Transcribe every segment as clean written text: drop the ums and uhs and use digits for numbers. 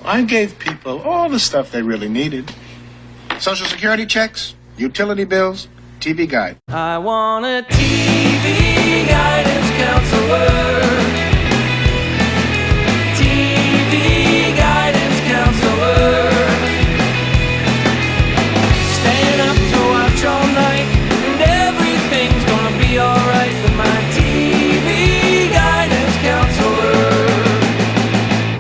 I gave people all the stuff they really needed. Social Security checks, utility bills, TV guide. I want a TV guidance counselor. TV guidance counselor. Staying up to watch all night, and everything's gonna be alright with my TV guidance counselor.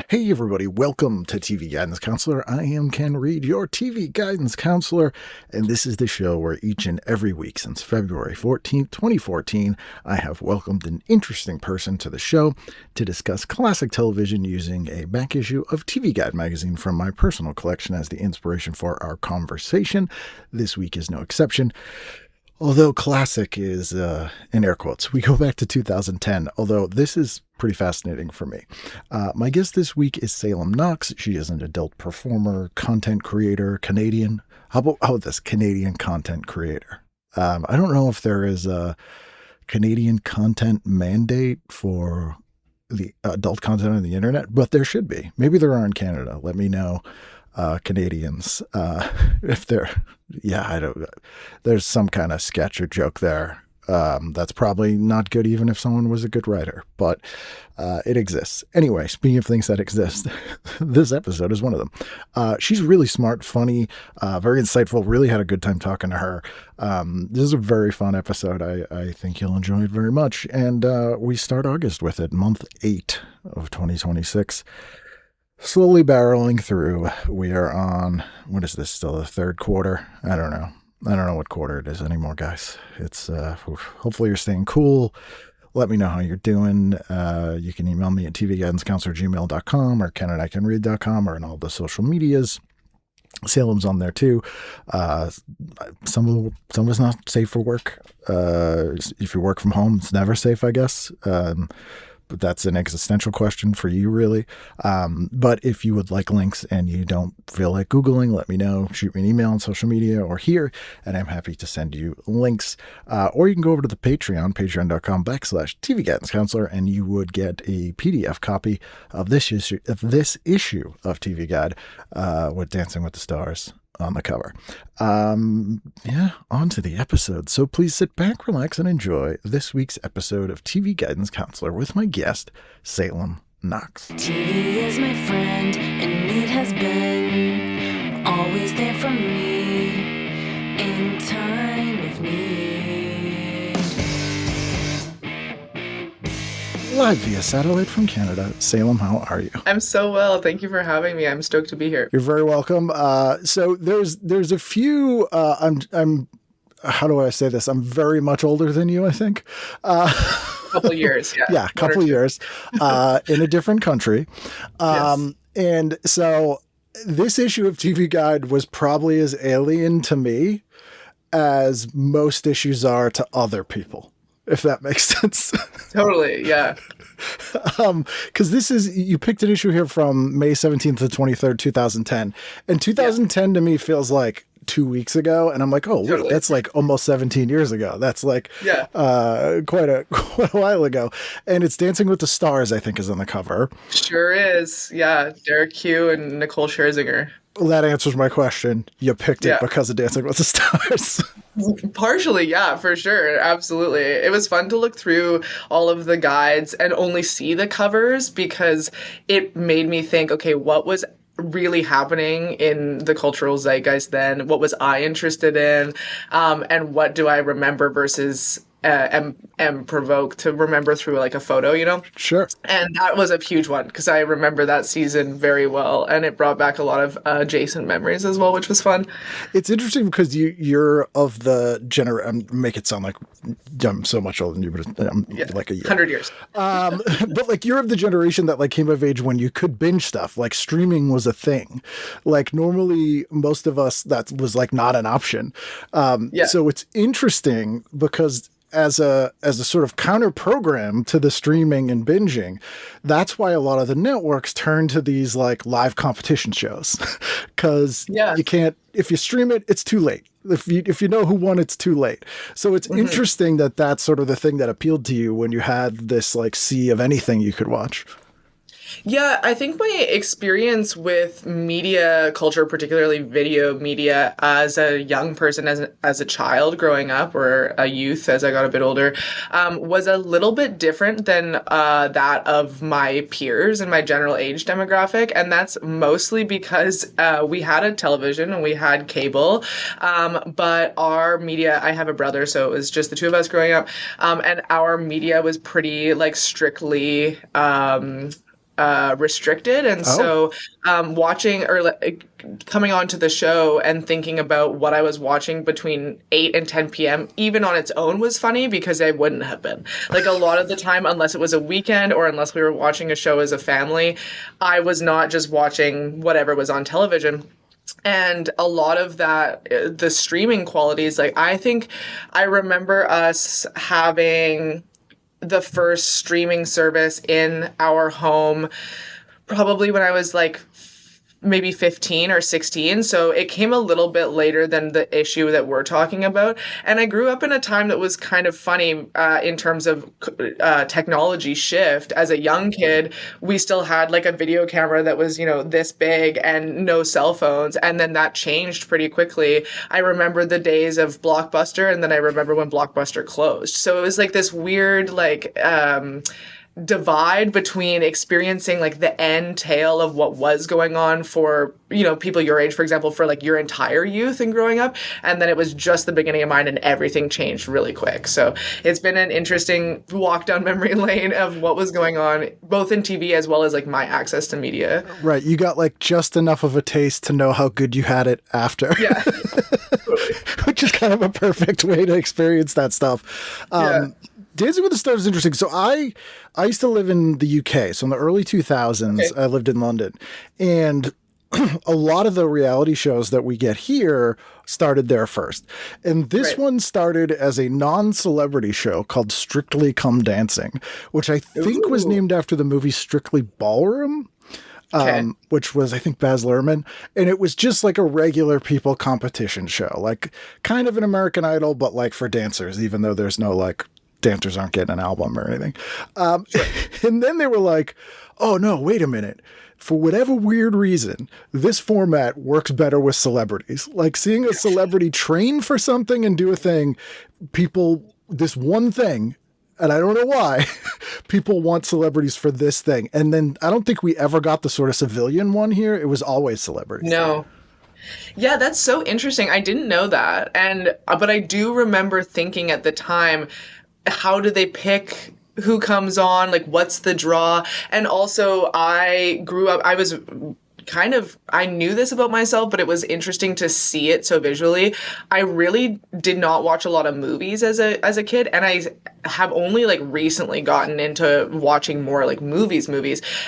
Hey everybody, welcome to TV Guidance Counselor. I am Ken Reed, your TV Guidance Counselor, and this is the show where each and every week since February 14th, 2014, I have welcomed an interesting person to the show to discuss classic television using a back issue of TV Guide magazine from my personal collection as the inspiration for our conversation. This week is no exception. Although classic is in air quotes. We go back to 2010, although this is pretty fascinating for me. My guest this week is Salem Nox. She is an adult performer, content creator, Canadian. How about this? Canadian content creator. I don't know if there is a Canadian content mandate for the adult content on the internet, but there should be. Maybe there are in Canada. Let me know. Canadians, if they're, there's some kind of sketch or joke there. That's probably not good even if someone was a good writer, but it exists. Anyway, speaking of things that exist, this episode is one of them. She's really smart, funny, very insightful, really had a good time talking to her. This is a very fun episode. I think you'll enjoy it very much. And we start August with it, month 8 of 2026. Slowly barreling through. We are on, what is this, still the third quarter? I don't know what quarter it is anymore, guys. It's, hopefully you're staying cool. Let me know how you're doing. You can email me at tvguidancecounselor@gmail.com or ken@icanread.com or in all the social medias. Salem's on there too. Some of it's not safe for work. If you work from home, it's never safe, I guess. But that's an existential question for you, really. But if you would like links and you don't feel like Googling, let me know. Shoot me an email on social media or here, and I'm happy to send you links. Or you can go over to the Patreon, patreon.com/TV Guidance Counselor, and you would get a PDF copy of this issue of TV Guide with Dancing with the Stars on the cover. On to the episode. So please sit back, relax, and enjoy this week's episode of TV Guidance Counselor with my guest, Salem Nox. TV is my friend, and it has been always there for me in time of need. Live via satellite from Canada. Salem, how are you? I'm so well. Thank you for having me. I'm stoked to be here. You're very welcome. So there's a few, I'm how do I say this? I'm very much older than you, I think. A couple years, yeah. Yeah, a couple years in a different country. Yes. And so this issue of TV Guide was probably as alien to me as most issues are to other people, if that makes sense. Totally, yeah. Because you picked an issue here from May 17th to 23rd, 2010. And 2010 to me feels like 2 weeks ago. And I'm like, oh, wait, that's like almost 17 years ago. That's like quite a while ago. And it's Dancing with the Stars, I think, is on the cover. Sure is. Yeah, Derek Hugh and Nicole Scherzinger. Well, that answers my question. You picked it because of Dancing with the Stars. Partially, yeah, for sure. Absolutely. It was fun to look through all of the guides and only see the covers because it made me think, okay, what was really happening in the cultural zeitgeist then? What was I interested in? And what do I remember versus am provoked to remember through like a photo, you know? Sure. And that was a huge one because I remember that season very well, and it brought back a lot of adjacent memories as well, which was fun. It's interesting because you're of the make it sound like I'm so much older than you, but I'm like a year. 100 years. But like you're of the generation that like came of age when you could binge stuff. Like streaming was a thing. Like normally most of us, that was like not an option. So it's interesting because as a sort of counter program to the streaming and binging, that's why a lot of the networks turn to these like live competition shows because you can't, if you stream it, it's too late. If you know who won, it's too late. So it's interesting that that's sort of the thing that appealed to you when you had this like sea of anything you could watch. Yeah, I think my experience with media culture, particularly video media, as a young person, as a child growing up, or a youth as I got a bit older, was a little bit different than that of my peers and my general age demographic, and that's mostly because we had a television and we had cable, but our media. I have a brother, so it was just the two of us growing up, and our media was pretty like strictly. Restricted, and Oh, so watching or like, coming onto the show and thinking about what I was watching between 8 and 10 p.m. even on its own was funny because I wouldn't have been. Like a lot of the time, unless it was a weekend or unless we were watching a show as a family, I was not just watching whatever was on television. And a lot of that, the streaming qualities, like I think I remember us having the first streaming service in our home probably when I was like maybe 15 or 16. So it came a little bit later than the issue that we're talking about. And I grew up in a time that was kind of funny in terms of technology shift. As a young kid, we still had like a video camera that was, this big and no cell phones. And then that changed pretty quickly. I remember the days of Blockbuster, and then I remember when Blockbuster closed. So it was like this weird, like, divide between experiencing like the end tail of what was going on for people your age, for example, for like your entire youth and growing up, and then it was just the beginning of mine and everything changed really quick. So it's been an interesting walk down memory lane of what was going on both in TV as well as like my access to media. right. You got like just enough of a taste to know how good you had it after. Yeah. Which is kind of a perfect way to experience that stuff. Yeah. Dancing with the Stars is interesting. So I used to live in the UK. So in the early 2000s, Okay. I lived in London. And a lot of the reality shows that we get here started there first. And this Right. one started as a non-celebrity show called Strictly Come Dancing, which I think was Ooh. named after the movie Strictly Ballroom. Okay. Which was, I think, Baz Luhrmann. And it was just like a regular people competition show, like kind of an American Idol, but like for dancers, even though there's no like dancers aren't getting an album or anything. And then they were like, oh no, wait a minute. For whatever weird reason, this format works better with celebrities. Like seeing a celebrity train for something and do a thing, this one thing, and I don't know why, people want celebrities for this thing. And then I don't think we ever got the sort of civilian one here. It was always celebrities. No. Yeah, that's so interesting. I didn't know that. But I do remember thinking at the time, how do they pick who comes on? Like, what's the draw? And also, I grew up, I knew this about myself, but it was interesting to see it so visually. I really did not watch a lot of movies as a kid, and I have only like recently gotten into watching more like movies.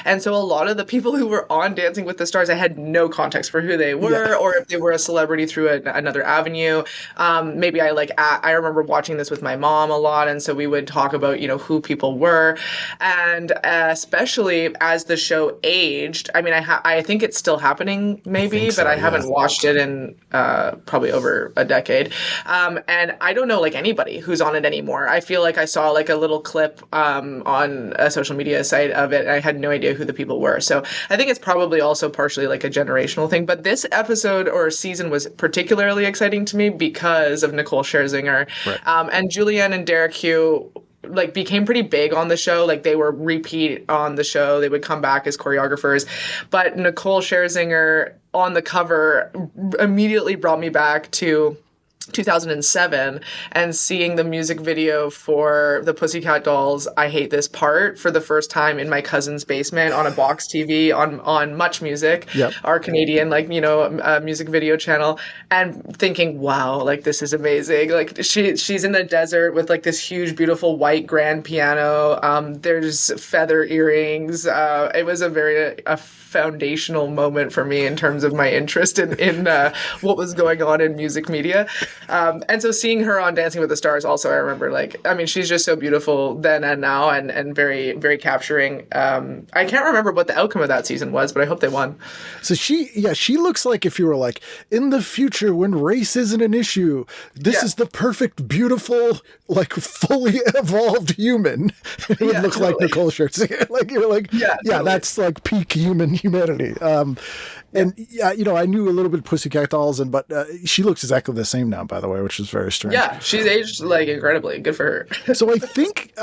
And so a lot of the people who were on Dancing with the Stars, I had no context for who they were, or if they were a celebrity through another avenue. Maybe I remember watching this with my mom a lot, and so we would talk about who people were, and especially as the show aged. I mean, I think it's still happening, maybe, think so, but I yeah. haven't watched it in probably over a decade. And I don't know like anybody who's on it anymore. I feel like I saw like a little clip on a social media site of it, and I had no idea who the people were. So I think it's probably also partially like a generational thing. But this episode or season was particularly exciting to me because of Nicole Scherzinger. Right. And Julianne and Derek Hugh like became pretty big on the show. Like they were repeat on the show. They would come back as choreographers. But Nicole Scherzinger on the cover immediately brought me back to 2007 and seeing the music video for the Pussycat Dolls' I Hate This Part for the first time in my cousin's basement on a box TV on Much Music, Yep. our Canadian music video channel, and thinking, wow, like this is amazing. Like she's in the desert with like this huge beautiful white grand piano. There's feather earrings. It was a foundational moment for me in terms of my interest in what was going on in music media. And so seeing her on Dancing with the Stars also, I remember, like, I mean, she's just so beautiful then and now, and very, very capturing. I can't remember what the outcome of that season was, but I hope they won. So she looks like if you were like, in the future when race isn't an issue, this is the perfect, beautiful, like fully evolved human. It would look like Nicole Scherzinger. Like you're like, totally. That's like peak humanity. And you know, I knew a little bit of Pussycat Dolls, but she looks exactly the same now, by the way, which is very strange. Yeah, she's aged like incredibly. Good for her. So I think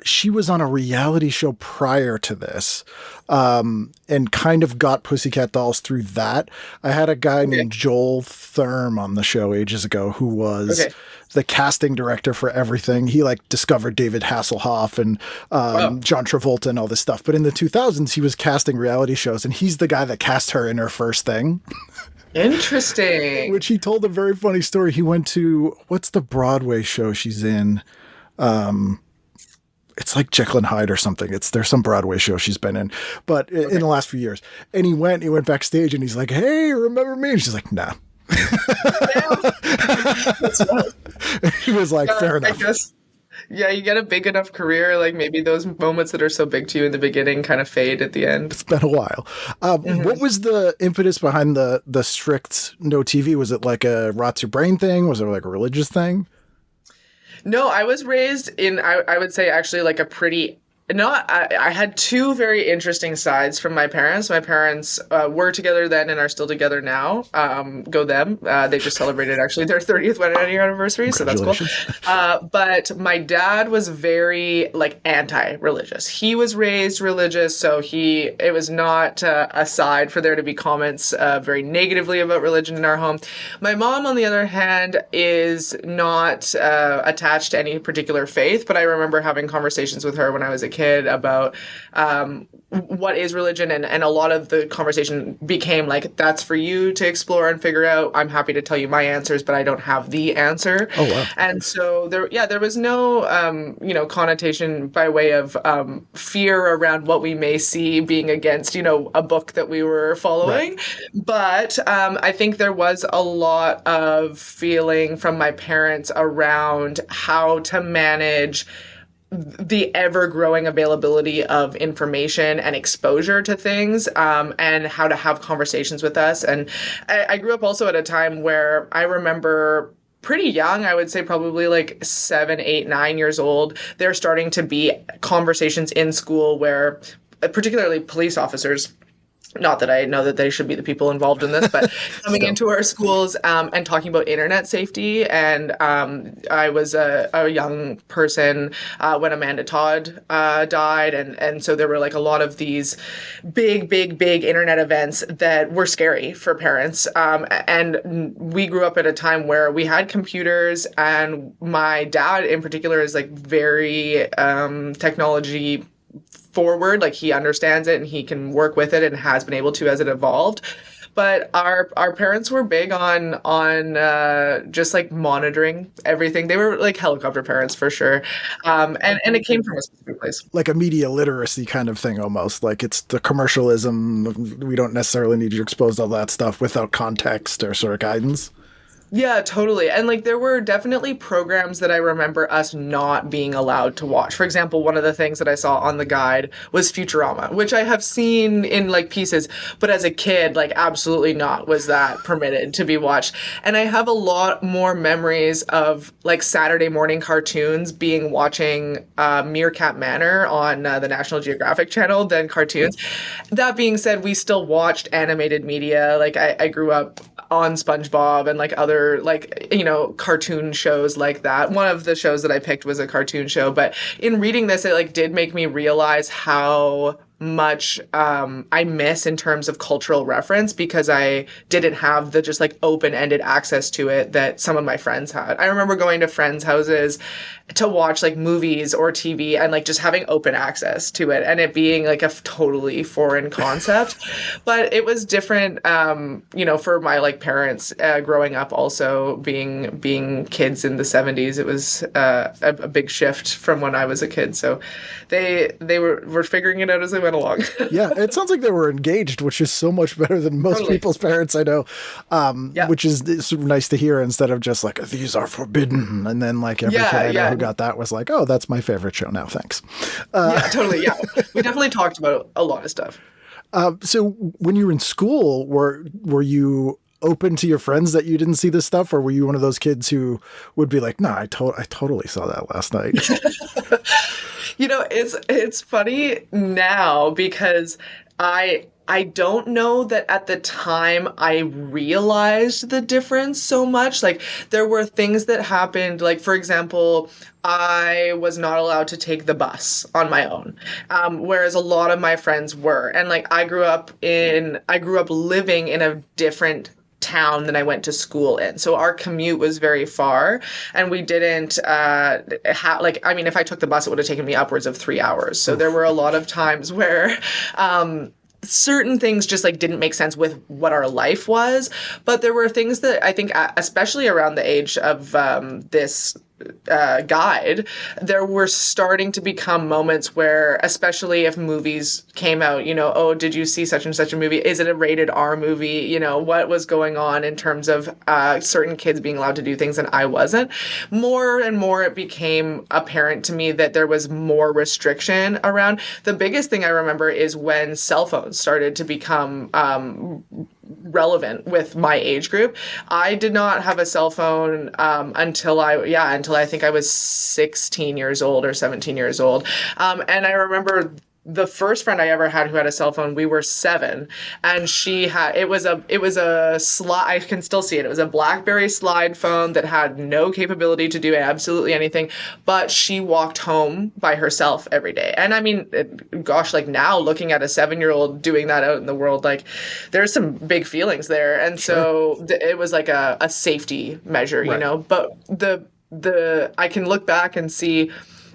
she was on a reality show prior to this, and kind of got Pussycat Dolls through that. I had a guy named Joel Thurm on the show ages ago who was the casting director for everything. He like discovered David Hasselhoff and John Travolta and all this stuff. But in the 2000s, he was casting reality shows, and he's the guy that cast her in her first thing. Interesting. Which he told a very funny story. He went to, what's the Broadway show she's in? It's like Jekyll and Hyde or something. There's some Broadway show she's been in, but in the last few years. And he went backstage and he's like, "Hey, remember me?" And she's like, "Nah." He was like, "Fair enough." I guess, yeah, you get a big enough career, like maybe those moments that are so big to you in the beginning kind of fade at the end. It's been a while. What was the impetus behind the strict no TV? Was it like a rots your brain thing? Was it like a religious thing? No, I was raised in, I would say actually like a pretty, I had two very interesting sides from my parents. My parents were together then and are still together now. Go them. They just celebrated actually their 30th wedding anniversary, so that's cool. But my dad was very like anti-religious. He was raised religious, so it was not a side for there to be comments very negatively about religion in our home. My mom, on the other hand, is not attached to any particular faith, but I remember having conversations with her when I was a kid about what is religion, and a lot of the conversation became like, that's for you to explore and figure out. I'm happy to tell you my answers, but I don't have the answer. Oh, wow. And so there was no connotation by way of fear around what we may see being against a book that we were following. Right. But I think there was a lot of feeling from my parents around how to manage the ever-growing availability of information and exposure to things, and how to have conversations with us. And I grew up also at a time where I remember pretty young, I would say probably like 7, 8, 9 years old, there starting to be conversations in school where particularly police officers, not that I know that they should be the people involved in this, but coming into our schools and talking about internet safety. And I was a young person when Amanda Todd died. And so there were like a lot of these big internet events that were scary for parents. And we grew up at a time where we had computers, and my dad in particular is like very technology forward, like he understands it and he can work with it and has been able to as it evolved. But our parents were big on just like monitoring everything. They were like helicopter parents for sure, and it came from a specific place, like a media literacy kind of thing almost. Like it's the commercialism. We don't necessarily need you exposed to all that stuff without context or sort of guidance. Yeah, totally. And like there were definitely programs that I remember us not being allowed to watch. For example, one of the things that I saw on the guide was Futurama, which I have seen in like pieces, but as a kid, like absolutely not was that permitted to be watched. And I have a lot more memories of like Saturday morning cartoons watching Meerkat Manor on the National Geographic Channel than cartoons. That being said, we still watched animated media. Like I grew up on SpongeBob and like other cartoon shows like that. One of the shows that I picked was a cartoon show, but in reading this, it like did make me realize how much I miss in terms of cultural reference, because I didn't have the just like open-ended access to it that some of my friends had. I remember going to friends' houses to watch like movies or TV and like just having open access to it, and it being like a totally foreign concept. But it was different, for my like parents growing up, also being kids in the 70s. It was a big shift from when I was a kid. So they were figuring it out as they went. went along. Yeah, it sounds like they were engaged, which is so much better than most Totally. people's parents I know, Yeah. which is it's nice to hear instead of just like, these are forbidden. And then like every Yeah, kid I know yeah. who got that was like, oh, that's my favorite show now, thanks. Yeah, totally. Yeah. We definitely talked about a lot of stuff. So when you were in school, were you open to your friends that you didn't see this stuff, or were you one of those kids who would be like, no, I totally saw that last night? It's funny now because I don't know that at the time I realized the difference so much. Like there were things that happened, like for example, I was not allowed to take the bus on my own, whereas a lot of my friends were. And like I grew up living in a different town than I went to school in. So our commute was very far and we didn't if I took the bus, it would have taken me upwards of 3 hours. So there were a lot of times where, certain things just like didn't make sense with what our life was, but there were things that I think, especially around the age of this guide, there were starting to become moments where, especially if movies came out, oh, did you see such and such a movie? Is it a rated R movie? What was going on in terms of certain kids being allowed to do things and I wasn't? More and more it became apparent to me that there was more restriction around. The biggest thing I remember is when cell phones started to become relevant with my age group. I did not have a cell phone until I think I was 16 years old or 17 years old. And I remember the first friend I ever had who had a cell phone, we were 7, and it was a slide. I can still see it. It was a BlackBerry slide phone that had no capability to do absolutely anything, but she walked home by herself every day. And I mean, like now looking at a 7-year-old doing that out in the world, like there's some big feelings there. And so it was like a safety measure, Right. but I can look back and see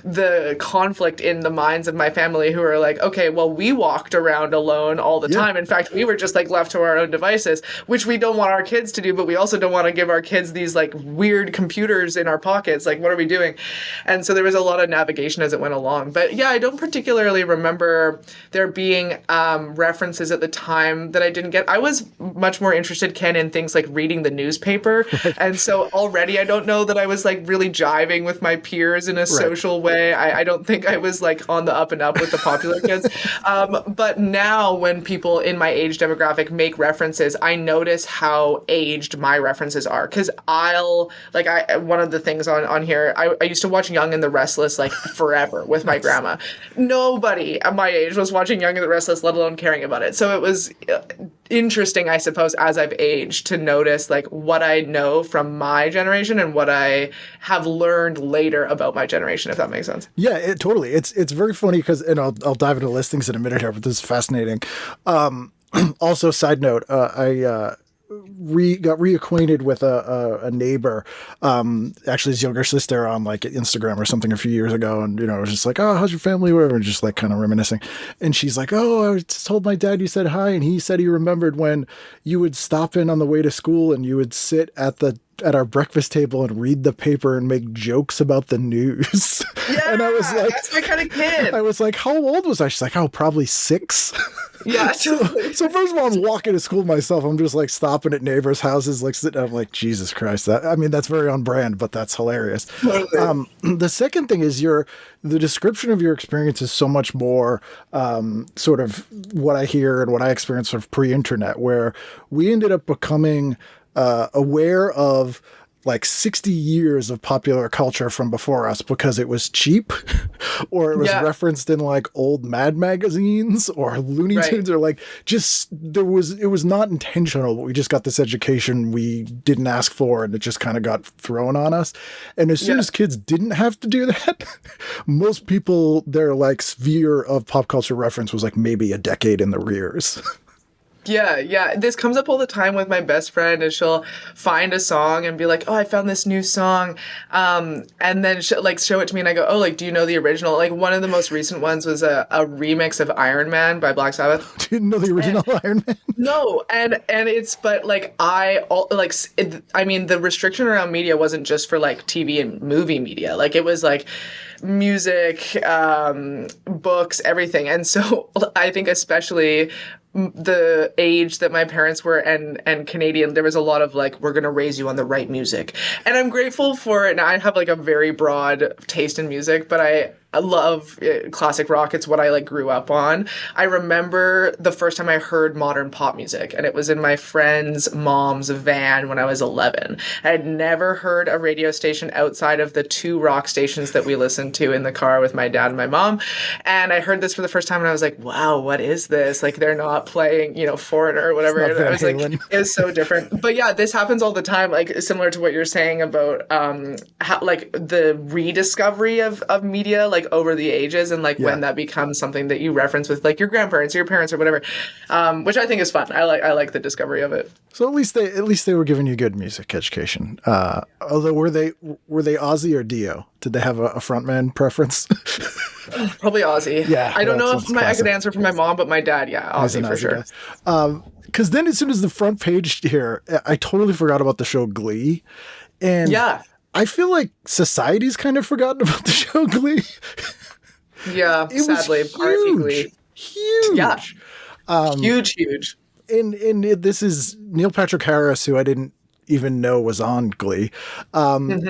the conflict in the minds of my family who are like, okay, well, we walked around alone all the time. In fact, we were just like left to our own devices, which we don't want our kids to do, but we also don't want to give our kids these like weird computers in our pockets. Like, what are we doing? And so there was a lot of navigation as it went along. But yeah, I don't particularly remember there being references at the time that I didn't get. I was much more interested, Ken, in things like reading the newspaper. And so already I don't know that I was like really jiving with my peers in a social way. I don't think I was like on the up and up with the popular kids. But now when people in my age demographic make references, I notice how aged my references are. Because one of the things on here, I used to watch Young and the Restless like forever with my grandma. Nobody at my age was watching Young and the Restless, let alone caring about it. So it was interesting, I suppose, as I've aged to notice like what I know from my generation and what I have learned later about my generation, if that makes sense. Yeah, totally. It's very funny because, and I'll dive into listings in a minute here, but this is fascinating. Also, side note, I got reacquainted with a neighbor, actually his younger sister, on like Instagram or something a few years ago, and I was just like, oh, how's your family, whatever, and just like kind of reminiscing. And she's like, oh, I told my dad you said hi, and he said he remembered when you would stop in on the way to school and you would sit at our breakfast table and read the paper and make jokes about the news. Yeah, and I was like, that's my kind of kid. I was like, how old was I? She's like, oh, probably 6. Yeah. So first of all, I'm walking to school myself. I'm just like stopping at neighbors' houses, like sitting. I'm like, Jesus Christ. That's very on brand, but that's hilarious. Totally. The second thing is the description of your experience is so much more sort of what I hear and what I experienced sort of pre-internet, where we ended up becoming aware of like 60 years of popular culture from before us because it was cheap or it was referenced in like old Mad magazines or Looney Tunes or like just it was not intentional, but we just got this education we didn't ask for and it just kind of got thrown on us. And as soon as kids didn't have to do that, most people, their like sphere of pop culture reference was like maybe a decade in the rears. Yeah. This comes up all the time with my best friend, and she'll find a song and be like, "Oh, I found this new song," and then she'll like show it to me, and I go, "Oh, like, do you know the original?" Like one of the most recent ones was a remix of Iron Man by Black Sabbath. Didn't know the original Iron Man. No, and it's but like I mean the restriction around media wasn't just for like TV and movie media. Like it was like music, books, everything. And so I think especially the age that my parents were and Canadian, there was a lot of like, we're going to raise you on the right music. And I'm grateful for it. And I have like a very broad taste in music, but I love classic rock. It's what I like grew up on. I remember the first time I heard modern pop music, and it was in my friend's mom's van when I was 11. I had never heard a radio station outside of the 2 rock stations that we listened to in the car with my dad and my mom. And I heard this for the first time, and I was like, wow, what is this? Like, they're not playing, Foreigner or whatever. And I was like, it was so different. But yeah, this happens all the time, like similar to what you're saying about how, like, the rediscovery of media, like over the ages, and like when that becomes something that you reference with like your grandparents or your parents or whatever, which I think is fun. I like the discovery of it. So at least they were giving you good music education. Although were they Ozzy or Dio? Did they have a frontman preference? Probably Ozzy. Yeah, I don't know if I could answer for my mom, but my dad, yeah, Ozzy for sure. Because then as soon as the front page here, I totally forgot about the show Glee, and yeah. I feel like society's kind of forgotten about the show Glee. Yeah, it sadly, was huge. Yeah, huge. And this is Neil Patrick Harris, who I didn't even know was on Glee,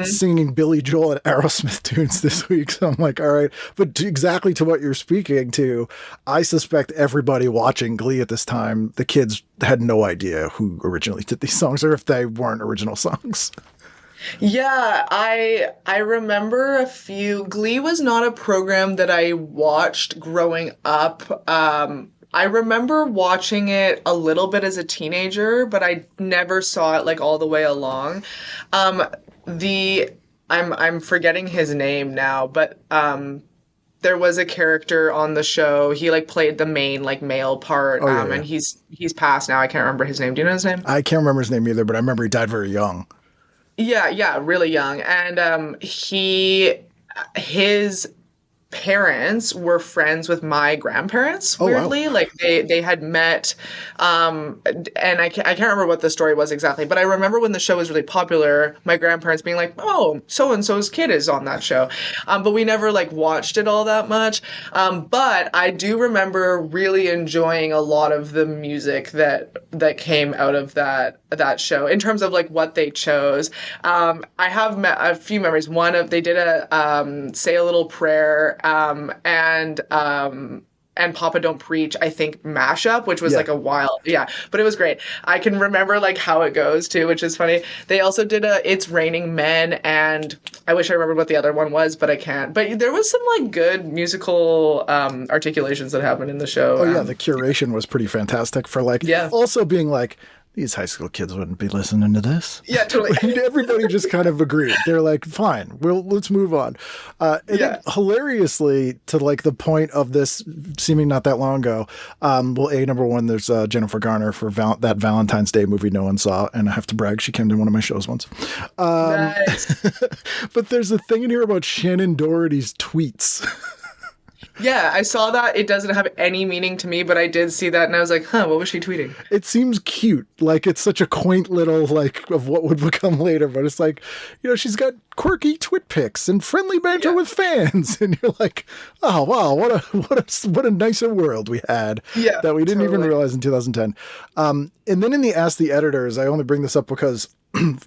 singing Billy Joel and Aerosmith tunes this week. So I'm like, all right. But exactly to what you're speaking to, I suspect everybody watching Glee at this time, the kids had no idea who originally did these songs or if they weren't original songs. Yeah, I remember a few. Glee was not a program that I watched growing up. I remember watching it a little bit as a teenager, but I never saw it like all the way along. I'm forgetting his name now, but there was a character on the show. He like played the main like male part, and he's passed now. I can't remember his name. Do you know his name? I can't remember his name either, but I remember he died very young. Yeah, really young. And his parents were friends with my grandparents, weirdly. Wow. Like they had met, and I can't remember what the story was exactly, but I remember when the show was really popular, my grandparents being like, oh, so-and-so's kid is on that show. But we never like watched it all that much. But I do remember really enjoying a lot of the music that came out of that show in terms of like what they chose. I have a few memories. One of, they did a Say a Little Prayer, and Papa Don't Preach, I think, mashup, which was like a wild, but it was great. I can remember like how it goes too, which is funny. They also did a It's Raining Men, and I wish I remembered what the other one was, but I can't. But there was some like good musical articulations that happened in the show. Oh yeah, the curation was pretty fantastic for like also being like, these high school kids wouldn't be listening to this. Yeah, totally. Everybody just kind of agreed. They're like, fine, let's move on. And then hilariously, to like the point of this seeming not that long ago, number one, there's Jennifer Garner for that Valentine's Day movie no one saw. And I have to brag, she came to one of my shows once. Nice. But there's a thing in here about Shannon Doherty's tweets. Yeah, I saw that. It doesn't have any meaning to me, but I did see that, and I was like, what was she tweeting? It seems cute. Like, it's such a quaint little, like, of what would become later, but it's like, she's got quirky twit pics and friendly banter with fans, and you're like, oh, wow, what a nicer world we had that we didn't even realize in 2010. And then in the Ask the Editors, I only bring this up because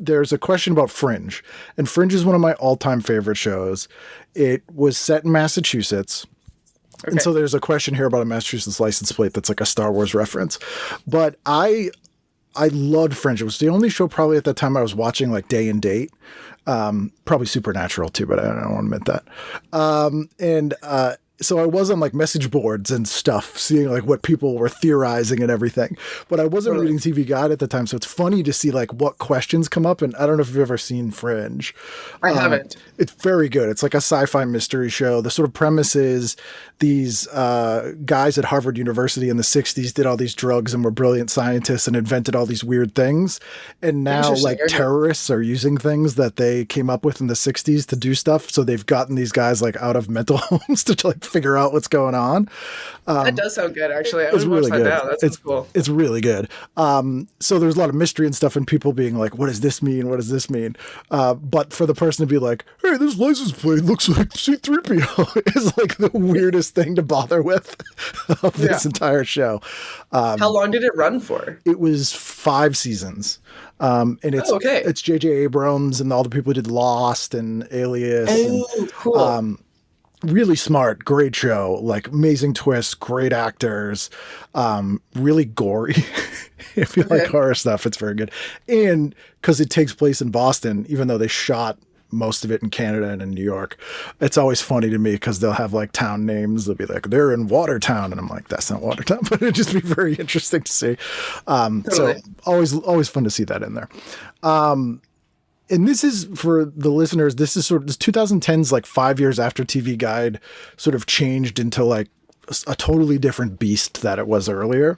there's a question about Fringe, and Fringe is one of my all-time favorite shows. It was set in Massachusetts. Okay. And so there's a question here about a Massachusetts license plate that's like a Star Wars reference. But I loved Fringe. It was the only show probably at that time I was watching like day and date. Probably Supernatural too, but I don't want to admit that. so I was on like message boards and stuff, seeing like what people were theorizing and everything. But I wasn't reading TV Guide at the time, so it's funny to see like what questions come up. And I don't know if you've ever seen Fringe. I haven't. It's very good. It's like a sci-fi mystery show. The sort of premise is these guys at Harvard University in the 60s did all these drugs and were brilliant scientists and invented all these weird things. And now like terrorists are using things that they came up with in the 60s to do stuff. So they've gotten these guys like out of mental homes to like figure out what's going on. That does sound good, actually. I It's would really watch that good. now. That sounds cool. It's really good. So there's a lot of mystery and stuff, and people being like, "What does this mean? What does this mean?" But for the person to be like, "Hey, this license plate looks like C-3PO," is like the weirdest thing to bother with of this entire show. How long did it run for? It was 5 seasons. And it's J.J. Abrams and all the people who did Lost and Alias. Cool. Really smart, great show, like amazing twists, great actors, really gory. If you like horror stuff, it's very good. And because it takes place in Boston, even though they shot most of it in Canada and in New York, it's always funny to me because they'll have like town names. They'll be like, they're in Watertown. And I'm like, that's not Watertown, but it'd just be very interesting to see. So always fun to see that in there. And this is, for the listeners, this is 2010's like 5 years after TV Guide sort of changed into like a totally different beast that it was earlier,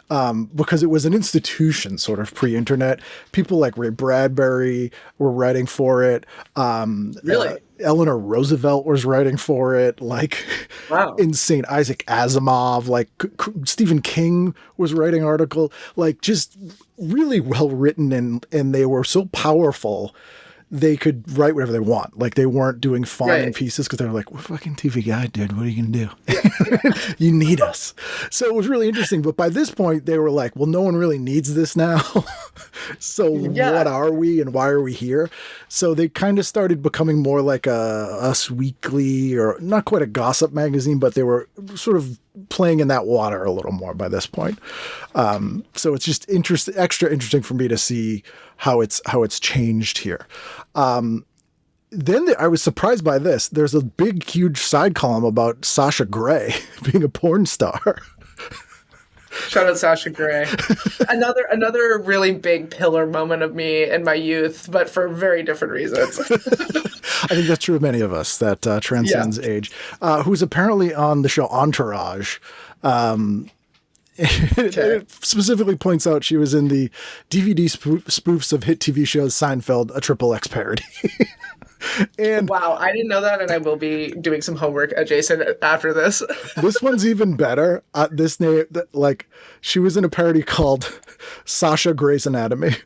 because it was an institution sort of pre-internet. People like Ray Bradbury were writing for it. Really? Eleanor Roosevelt was writing for it, like insane. Isaac Asimov, like Stephen King was writing article, like just really well written, and they were so powerful. They could write whatever they want. Like they weren't doing fine pieces because they were like, we're fucking TV Guide, dude. What are you going to do? You need us. So it was really interesting. But by this point, they were like, well, no one really needs this now. So what are we and why are we here? So they kind of started becoming more like a Us Weekly, or not quite a gossip magazine, but they were sort of playing in that water a little more by this point. So it's just extra interesting for me to see how it's changed here. Then I was surprised by this. There's a big, huge side column about Sasha Grey being a porn star. Shout out Sasha Grey. Another really big pillar moment of me in my youth, but for very different reasons. I think that's true of many of us, that transcends age. Who's apparently on the show Entourage. It specifically points out she was in the DVD spoofs of hit TV shows Seinfeld, a XXX parody. And wow, I didn't know that, and I will be doing some homework adjacent after this. This one's even better. This name, like, she was in a parody called Sasha Grey's Anatomy.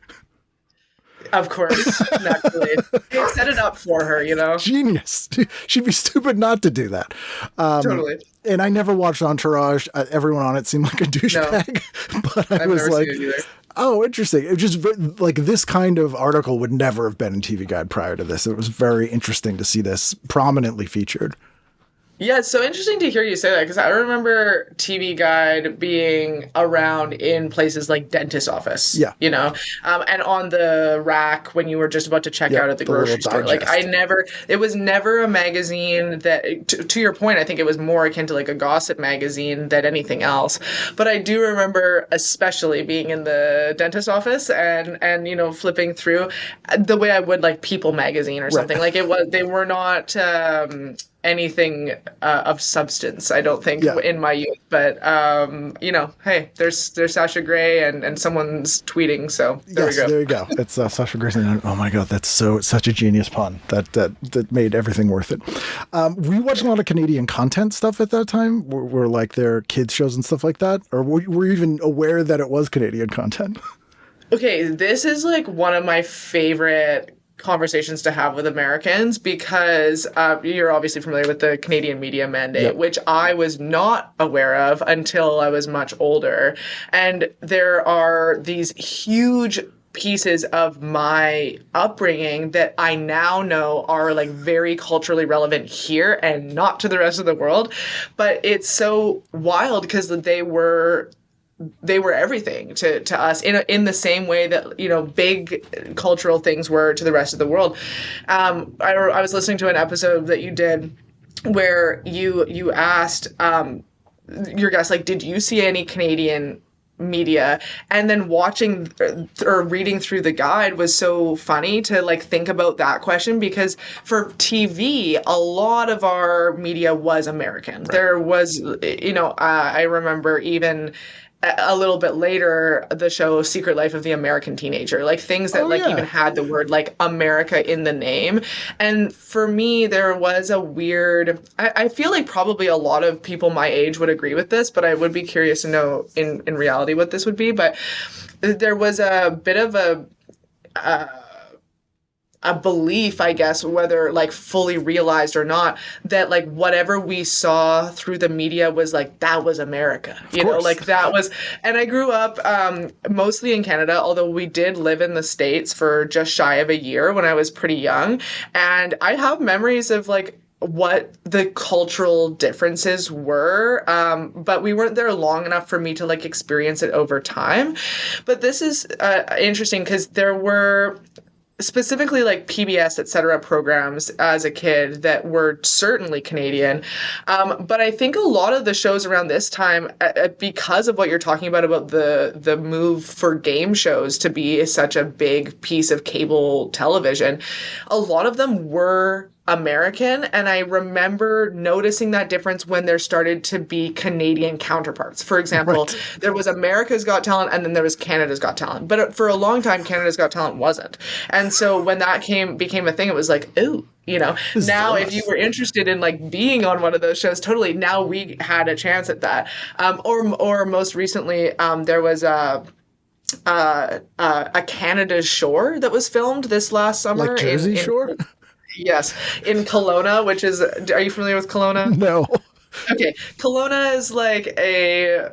Of course, naturally. They set it up for her, you know? Genius. She'd be stupid not to do that. Totally. And I never watched Entourage. Everyone on it seemed like a douchebag. No. But I was like, oh, interesting. It just like this kind of article would never have been in TV Guide prior to this. It was very interesting to see this prominently featured. Yeah, it's so interesting to hear you say that, because I remember TV Guide being around in places like dentist office, you know, and on the rack when you were just about to check out at the grocery store. Like it was never a magazine that, to your point, I think it was more akin to like a gossip magazine than anything else. But I do remember especially being in the dentist office and you know, flipping through the way I would like People magazine or something. Like they were not anything of substance, I don't think, in my youth. But you know, hey, there's Sasha Grey and someone's tweeting, so there we go. There you go. It's Sasha Grey. Oh my god, that's such a genius pun. That made everything worth it. We watched a lot of Canadian content stuff at that time, were like their kids shows and stuff like that, or were you even aware that it was Canadian content? Okay, this is like one of my favorite conversations to have with Americans, because you're obviously familiar with the Canadian media mandate, which I was not aware of until I was much older. And there are these huge pieces of my upbringing that I now know are like very culturally relevant here and not to the rest of the world. But it's so wild because they were everything to us in the same way that, you know, big cultural things were to the rest of the world. I was listening to an episode that you did where you asked your guest, like, did you see any Canadian media? And then watching or reading through the guide was so funny to like think about that question, because for TV, a lot of our media was American. Right. There was, I remember even a little bit later, the show Secret Life of the American Teenager, like things that even had the word like America in the name. And for me, there was a weird, I feel like probably a lot of people my age would agree with this, but I would be curious to know in reality what this would be. But there was a bit of a belief, I guess, whether like fully realized or not, that like whatever we saw through the media was like, that was America, you know, like that was. And I grew up mostly in Canada, although we did live in the States for just shy of a year when I was pretty young. And I have memories of like what the cultural differences were, but we weren't there long enough for me to like experience it over time. But this is interesting because there were specifically like PBS, et cetera, programs as a kid that were certainly Canadian. But I think a lot of the shows around this time, because of what you're talking about the move for game shows to be such a big piece of cable television, a lot of them were American. And I remember noticing that difference when there started to be Canadian counterparts. For example, there was America's Got Talent and then there was Canada's Got Talent. But for a long time, Canada's Got Talent wasn't. And so when that became a thing, it was like, ooh, you know, now if you were interested in like being on one of those shows, totally, now we had a chance at that. Or most recently, there was a Canada's Shore that was filmed this last summer. Like Jersey Shore? Yes, in Kelowna, which is, are you familiar with Kelowna? No. Okay, Kelowna is like a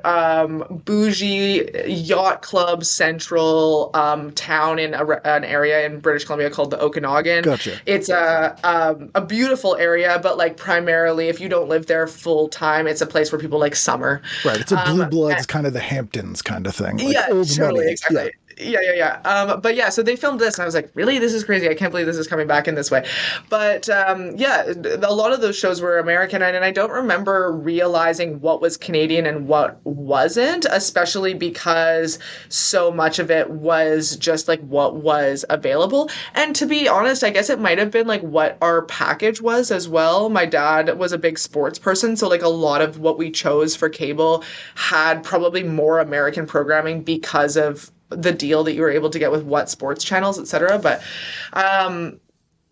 bougie yacht club central town in an area in British Columbia called the Okanagan. Gotcha. It's a beautiful area, but like primarily, if you don't live there full time, it's a place where people like summer. Right, it's a Blue Bloods kind of the Hamptons kind of thing. Like yeah, old totally, money. exactly. Yeah. But yeah, so they filmed this, and I was like, really? This is crazy. I can't believe this is coming back in this way. But yeah, a lot of those shows were American, and I don't remember realizing what was Canadian and what wasn't, especially because so much of it was just like what was available. And to be honest, I guess it might have been like what our package was as well. My dad was a big sports person, so like a lot of what we chose for cable had probably more American programming because of the deal that you were able to get with what sports channels, et cetera. But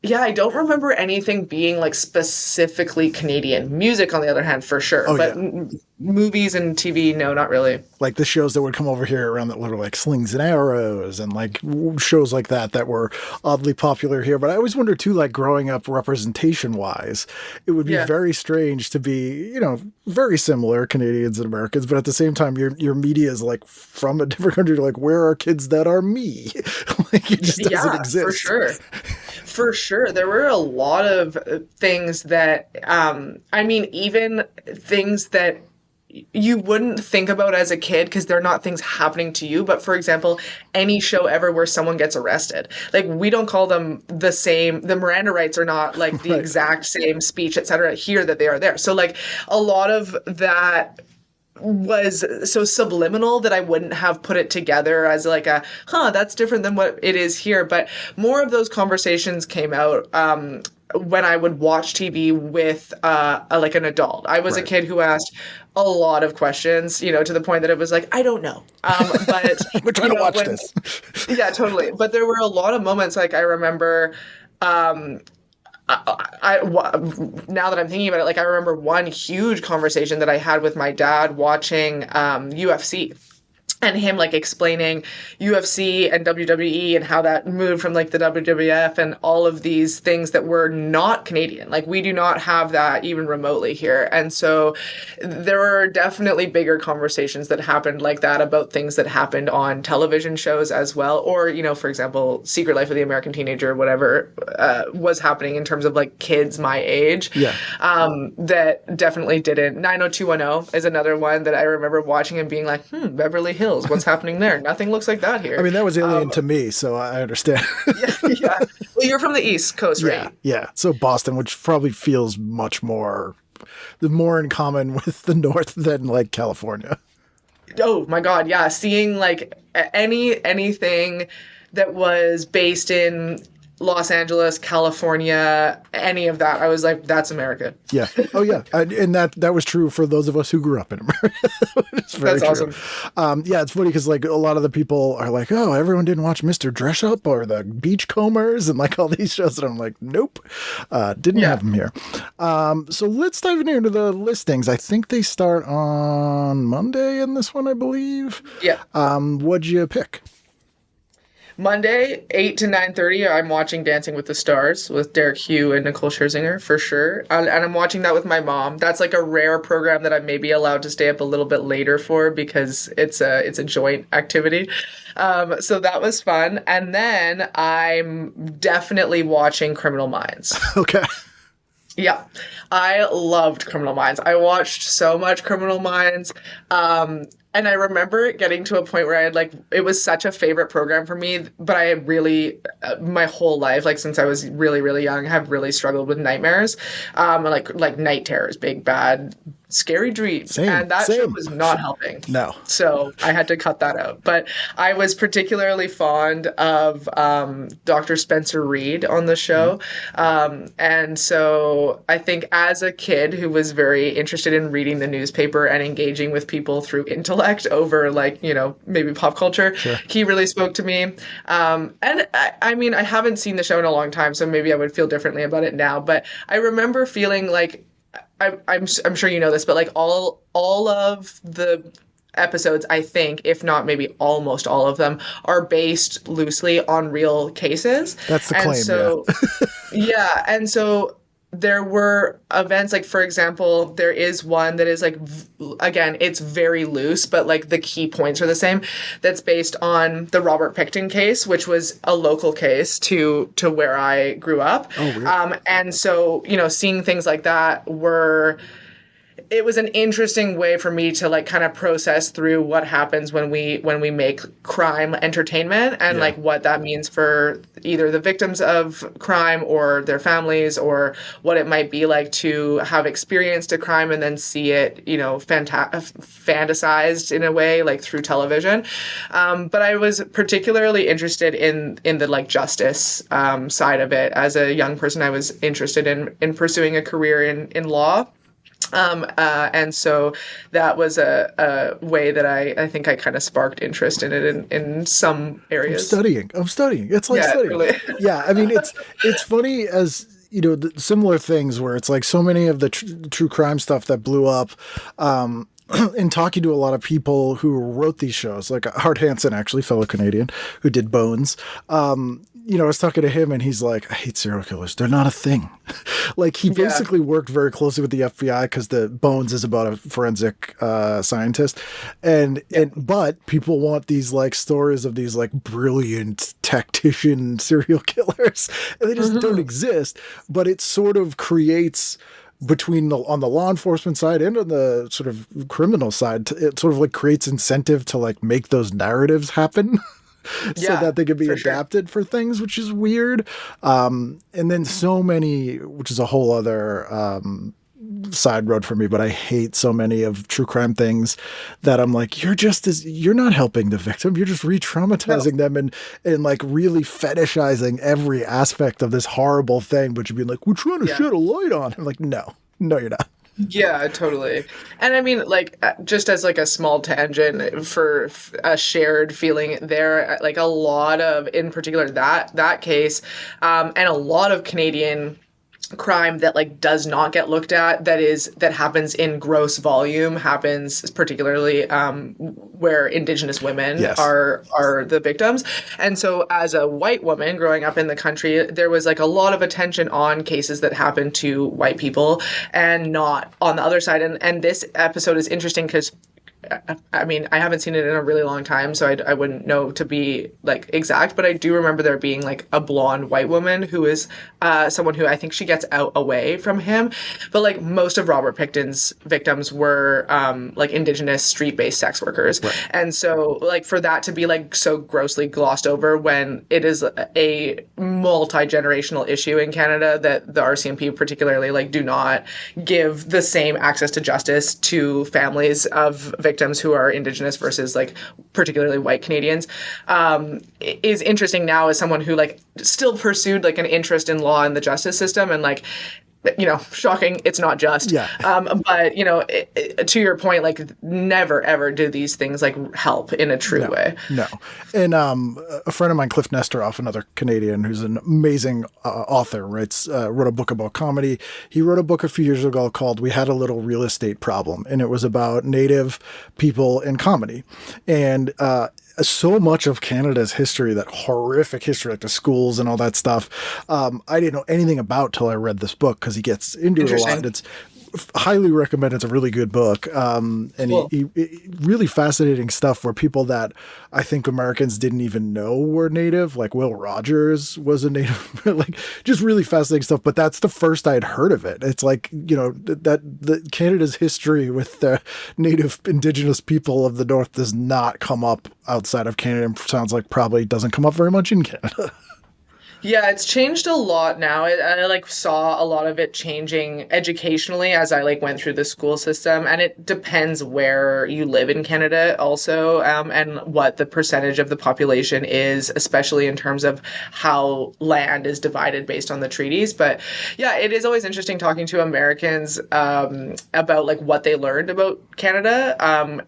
yeah, I don't remember anything being like specifically Canadian. Music, on the other hand, for sure. Movies and TV, no, not really. Like the shows that would come over here around that were like Slings and Arrows and like shows like that were oddly popular here. But I always wonder too, like growing up representation wise, it would be very strange to be, you know, very similar Canadians and Americans, but at the same time, your media is like from a different country. Like, where are kids that are me? Like it just doesn't exist. For sure. For sure. There were a lot of things that, I mean, even things that you wouldn't think about as a kid because they're not things happening to you. But for example, any show ever where someone gets arrested, like we don't call them the same. The Miranda rights are not like the exact same speech, et cetera, here that they are there. So like a lot of that was so subliminal that I wouldn't have put it together as like that's different than what it is here. But more of those conversations came out when I would watch TV with like an adult. I was a kid who asked a lot of questions, you know, to the point that it was like, I don't know. But we're trying to watch this. Yeah, totally. But there were a lot of moments, like I remember, now that I'm thinking about it, like I remember one huge conversation that I had with my dad watching UFC. And him like explaining UFC and WWE and how that moved from like the WWF and all of these things that were not Canadian. Like we do not have that even remotely here. And so there were definitely bigger conversations that happened like that about things that happened on television shows as well. Or, you know, for example, Secret Life of the American Teenager, whatever was happening in terms of like kids my age. Yeah. That definitely didn't. 90210 is another one that I remember watching and being like, Beverly Hills. Hills. What's happening there? Nothing looks like that here. I mean, that was alien to me, so I understand. Yeah. Well, you're from the East Coast, right? Yeah. So Boston, which probably feels much more in common with the North than like California. Oh my God, yeah. Seeing like anything that was based in Los Angeles, California, any of that, I was like, that's America. Yeah. Oh, yeah. And that was true for those of us who grew up in America. It's very That's true. awesome. Yeah, it's funny because like a lot of the people are like, oh, everyone didn't watch Mr. Dress Up or the Beachcombers and like all these shows. And I'm like, nope, didn't have them here. So let's dive into the listings. I think they start on Monday in this one, I believe. Yeah. What'd you pick? Monday, 8 to 9:30, I'm watching Dancing with the Stars with Derek Hugh and Nicole Scherzinger, for sure. And I'm watching that with my mom. That's like a rare program that I may be allowed to stay up a little bit later for because it's a joint activity. So that was fun. And then I'm definitely watching Criminal Minds. Okay. Yeah, I loved Criminal Minds. I watched so much Criminal Minds. And I remember getting to a point where I had like, it was such a favorite program for me, but I really, my whole life, like since I was really, really young, have really struggled with nightmares, like night terrors, big, bad, scary dreams. And that show was not helping. No. So I had to cut that out. But I was particularly fond of Dr. Spencer Reed on the show. And so I think as a kid who was very interested in reading the newspaper and engaging with people through intellect over like, maybe pop culture, he really spoke to me. And I mean, I haven't seen the show in a long time, so maybe I would feel differently about it now. But I remember feeling like, I'm sure you know this, but like all of the episodes, I think, if not maybe almost all of them, are based loosely on real cases. That's the claim, so, yeah. And so there were events, like, for example, there is one that is like, again, it's very loose, but like the key points are the same. That's based on the Robert Pickton case, which was a local case to where I grew up. Oh, weird. And so, seeing things like that it was an interesting way for me to like kind of process through what happens when we make crime entertainment and like what that means for either the victims of crime or their families, or what it might be like to have experienced a crime and then see it, fantasized in a way, like through television. But I was particularly interested in the like justice side of it. As a young person, I was interested in pursuing a career in law. And so that was a way that I think I kind of sparked interest in it in some areas. I'm studying. It's like studying. Really. Yeah. I mean, it's funny as, the similar things where it's like so many of the true crime stuff that blew up, in talking to a lot of people who wrote these shows, like Hart Hansen, actually, fellow Canadian, who did Bones, I was talking to him and he's like, I hate serial killers. They're not a thing. Like he basically worked very closely with the FBI because the Bones is about a forensic scientist. But people want these like stories of these like brilliant tactician serial killers and they just don't exist. But it sort of creates between on the law enforcement side and on the sort of criminal side, it sort of like creates incentive to like make those narratives happen. So that they could be adapted for things, which is weird. And then so many, which is a whole other side road for me, but I hate so many of true crime things that I'm like, you're not helping the victim. You're just re-traumatizing them and like really fetishizing every aspect of this horrible thing, but you'd be like, we're trying to shed a light on. I'm like, no, you're not. Yeah, totally. And I mean, like, just as like a small tangent for a shared feeling there, like a lot of, in particular, that case, and a lot of Canadian crime that like does not get looked at, that happens in gross volume, happens particularly where Indigenous women are the victims. And so as a white woman growing up in the country, there was like a lot of attention on cases that happened to white people and not on the other side. And this episode is interesting because I mean, I haven't seen it in a really long time, so I wouldn't know to be like exact, but I do remember there being like a blonde white woman who is someone who I think she gets out away from him. But like most of Robert Pickton's victims were like indigenous street-based sex workers. Right. And so like for that to be like so grossly glossed over when it is a multi-generational issue in Canada that the RCMP particularly like do not give the same access to justice to families of victims who are indigenous versus like particularly white Canadians, is interesting now as someone who like still pursued like an interest in law and the justice system, and like, you know, shocking, it's not just. Yeah. But, you know, to your point, like never, ever do these things like help in a true way. No. And a friend of mine, Cliff Nesteroff, another Canadian who's an amazing author, wrote a book about comedy. He wrote a book a few years ago called We Had a Little Real Estate Problem, and it was about Native people in comedy. And so much of Canada's history, that horrific history, like the schools and all that stuff, I didn't know anything about till I read this book, because he gets into it a lot. It's highly recommend. It's a really good book. And cool. he really fascinating stuff where people that I think Americans didn't even know were Native, like Will Rogers was a Native, like just really fascinating stuff. But that's the first I'd heard of it. It's like, you know, that the Canada's history with the Native Indigenous people of the North does not come up outside of Canada, and sounds like probably doesn't come up very much in Canada. Yeah, it's changed a lot now. I like saw a lot of it changing educationally as I like went through the school system, and it depends where you live in Canada also, and what the percentage of the population is, especially in terms of how land is divided based on the treaties. But yeah, it is always interesting talking to Americans about like what they learned about Canada,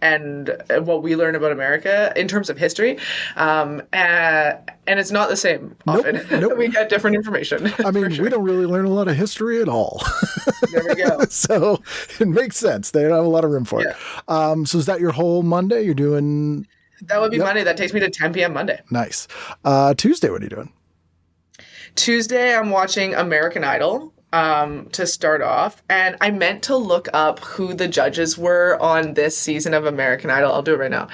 and what we learn about America in terms of history, and it's not the same often. Nope. We get different information. I mean, sure. We don't really learn a lot of history at all. There we go. So it makes sense. They don't have a lot of room for it. So is that your whole Monday? You're doing... That would be Monday. That takes me to 10 p.m. Monday. Nice. Tuesday, what are you doing? Tuesday, I'm watching American Idol. To start off, and I meant to look up who the judges were on this season of American Idol. I'll do it right now.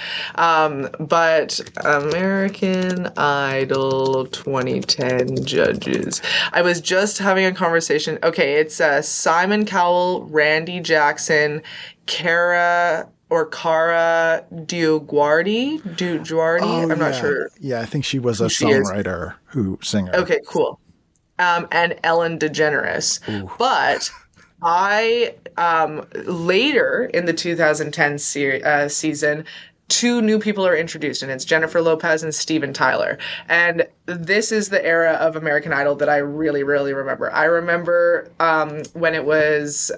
But American Idol 2010 judges. I was just having a conversation. Okay, it's Simon Cowell, Randy Jackson, Cara DioGuardi. I'm not sure. Yeah, I think she was a songwriter who singer. Okay, cool. And Ellen DeGeneres. Ooh. But I, later in the 2010 season, two new people are introduced, and it's Jennifer Lopez and Steven Tyler. And this is the era of American Idol that I really, really remember. I remember when it was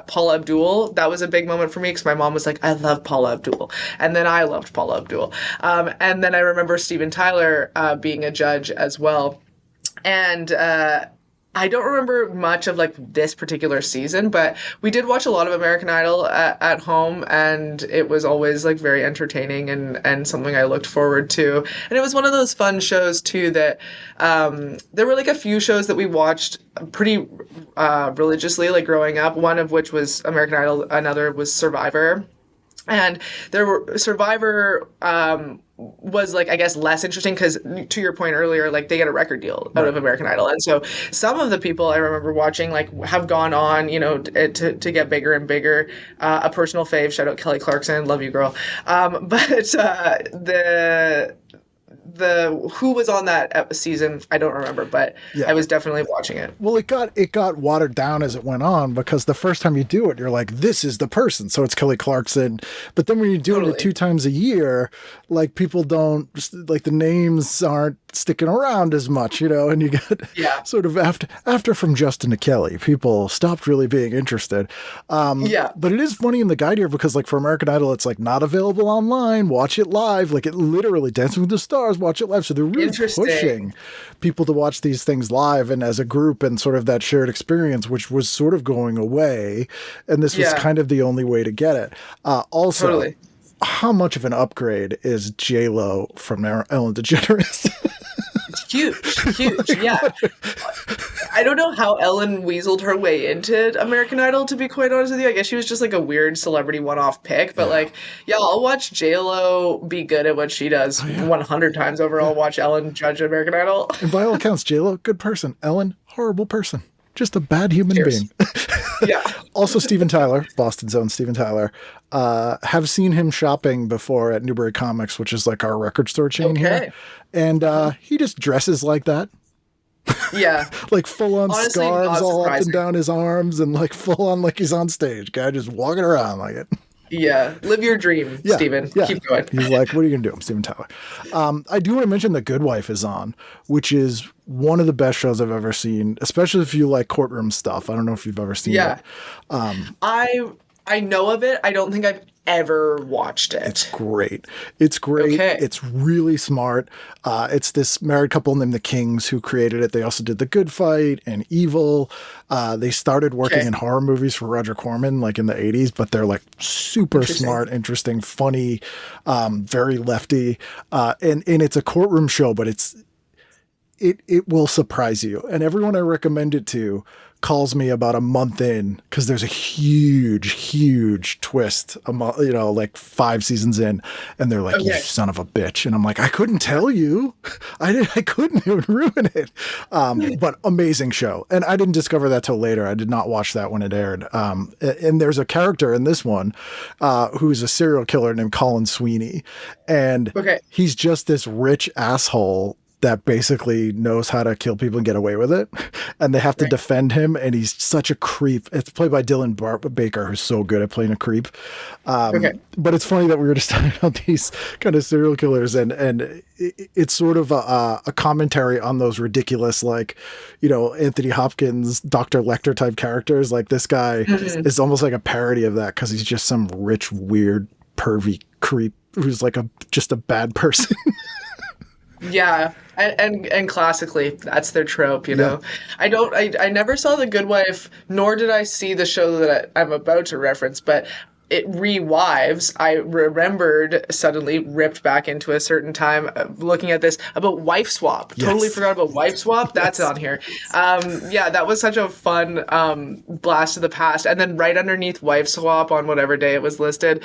Paula Abdul. That was a big moment for me because my mom was like, I love Paula Abdul. And then I loved Paula Abdul. And then I remember Steven Tyler being a judge as well. And I don't remember much of like this particular season, but we did watch a lot of American Idol at home, and it was always like very entertaining and something I looked forward to. And it was one of those fun shows too that there were like a few shows that we watched pretty religiously, like growing up. One of which was American Idol, another was Survivor. And there were Survivor was like, I guess, less interesting because to your point earlier, like they get a record deal out of American Idol. And so some of the people I remember watching like have gone on, you know, to get bigger and bigger. A personal fave, shout out Kelly Clarkson, love you, girl. But the who was on that season, I don't remember, but yeah. I was definitely watching it. Well, it got watered down as it went on, because the first time you do it, you're like, this is the person, so it's Kelly Clarkson. But then when you do it 2 times a year, like people don't, like the names aren't sticking around as much, you know, and you get sort of after From Justin to Kelly, people stopped really being interested. But it is funny in the guide here, because like for American Idol, it's like not available online, watch it live, like it literally Dancing with the Stars, watch it live. So they're really pushing people to watch these things live and as a group, and sort of that shared experience, which was sort of going away. And this was kind of the only way to get it. Also, how much of an upgrade is J-Lo from Ellen DeGeneres? It's huge, yeah. I don't know how Ellen weaseled her way into American Idol, to be quite honest with you. I guess she was just like a weird celebrity one-off pick, but like, yeah, I'll watch J-Lo be good at what she does 100 times over. I'll watch Ellen judge American Idol. And by all accounts, J-Lo, good person. Ellen, horrible person. Just a bad human Cheers. being. Yeah. Also, Steven Tyler, Boston's own Steven Tyler, have seen him shopping before at Newbury Comics, which is like our record store chain here. And he just dresses like that. Yeah. Like full on Honestly, scarves not all up and surprising. down his arms and like full on like he's on stage. Guy just walking around like it. Yeah. Live your dream, Steven. Yeah. Keep going. He's like, what are you going to do? I'm Steven Tyler. I do want to mention The Good Wife is on, which is one of the best shows I've ever seen, especially if you like courtroom stuff. I don't know if you've ever seen it. I know of it. I don't think I've ever watched it. It's great. It's great. Okay. It's really smart. It's this married couple named the Kings who created it. They also did The Good Fight and Evil. They started working in horror movies for Roger Corman like in the 80s, but they're like super smart, interesting, funny, very lefty. And it's a courtroom show, but it will surprise you. And everyone I recommend it to calls me about a month in because there's a huge twist, like 5 seasons in, and they're like, "You son of a bitch," and I'm like, "I couldn't tell you, I couldn't even ruin it." But amazing show, and I didn't discover that till later. I did not watch that when it aired. And there's a character in this one who's a serial killer named Colin Sweeney, and he's just this rich asshole that basically knows how to kill people and get away with it. And they have to defend him. And he's such a creep. It's played by Dylan Baker, who's so good at playing a creep. But it's funny that we were just talking about these kind of serial killers. And it's sort of a commentary on those ridiculous, like, Anthony Hopkins, Dr. Lecter type characters. Like this guy is almost like a parody of that because he's just some rich, weird, pervy creep who's like just a bad person. Yeah, and classically, that's their trope, you know. I never saw The Good Wife, nor did I see the show that I'm about to reference, but it Rewives. I remembered suddenly, ripped back into a certain time, looking at this about Wife Swap. Totally forgot about Wife Swap. That's on here. That was such a fun blast of the past. And then right underneath Wife Swap, on whatever day it was listed,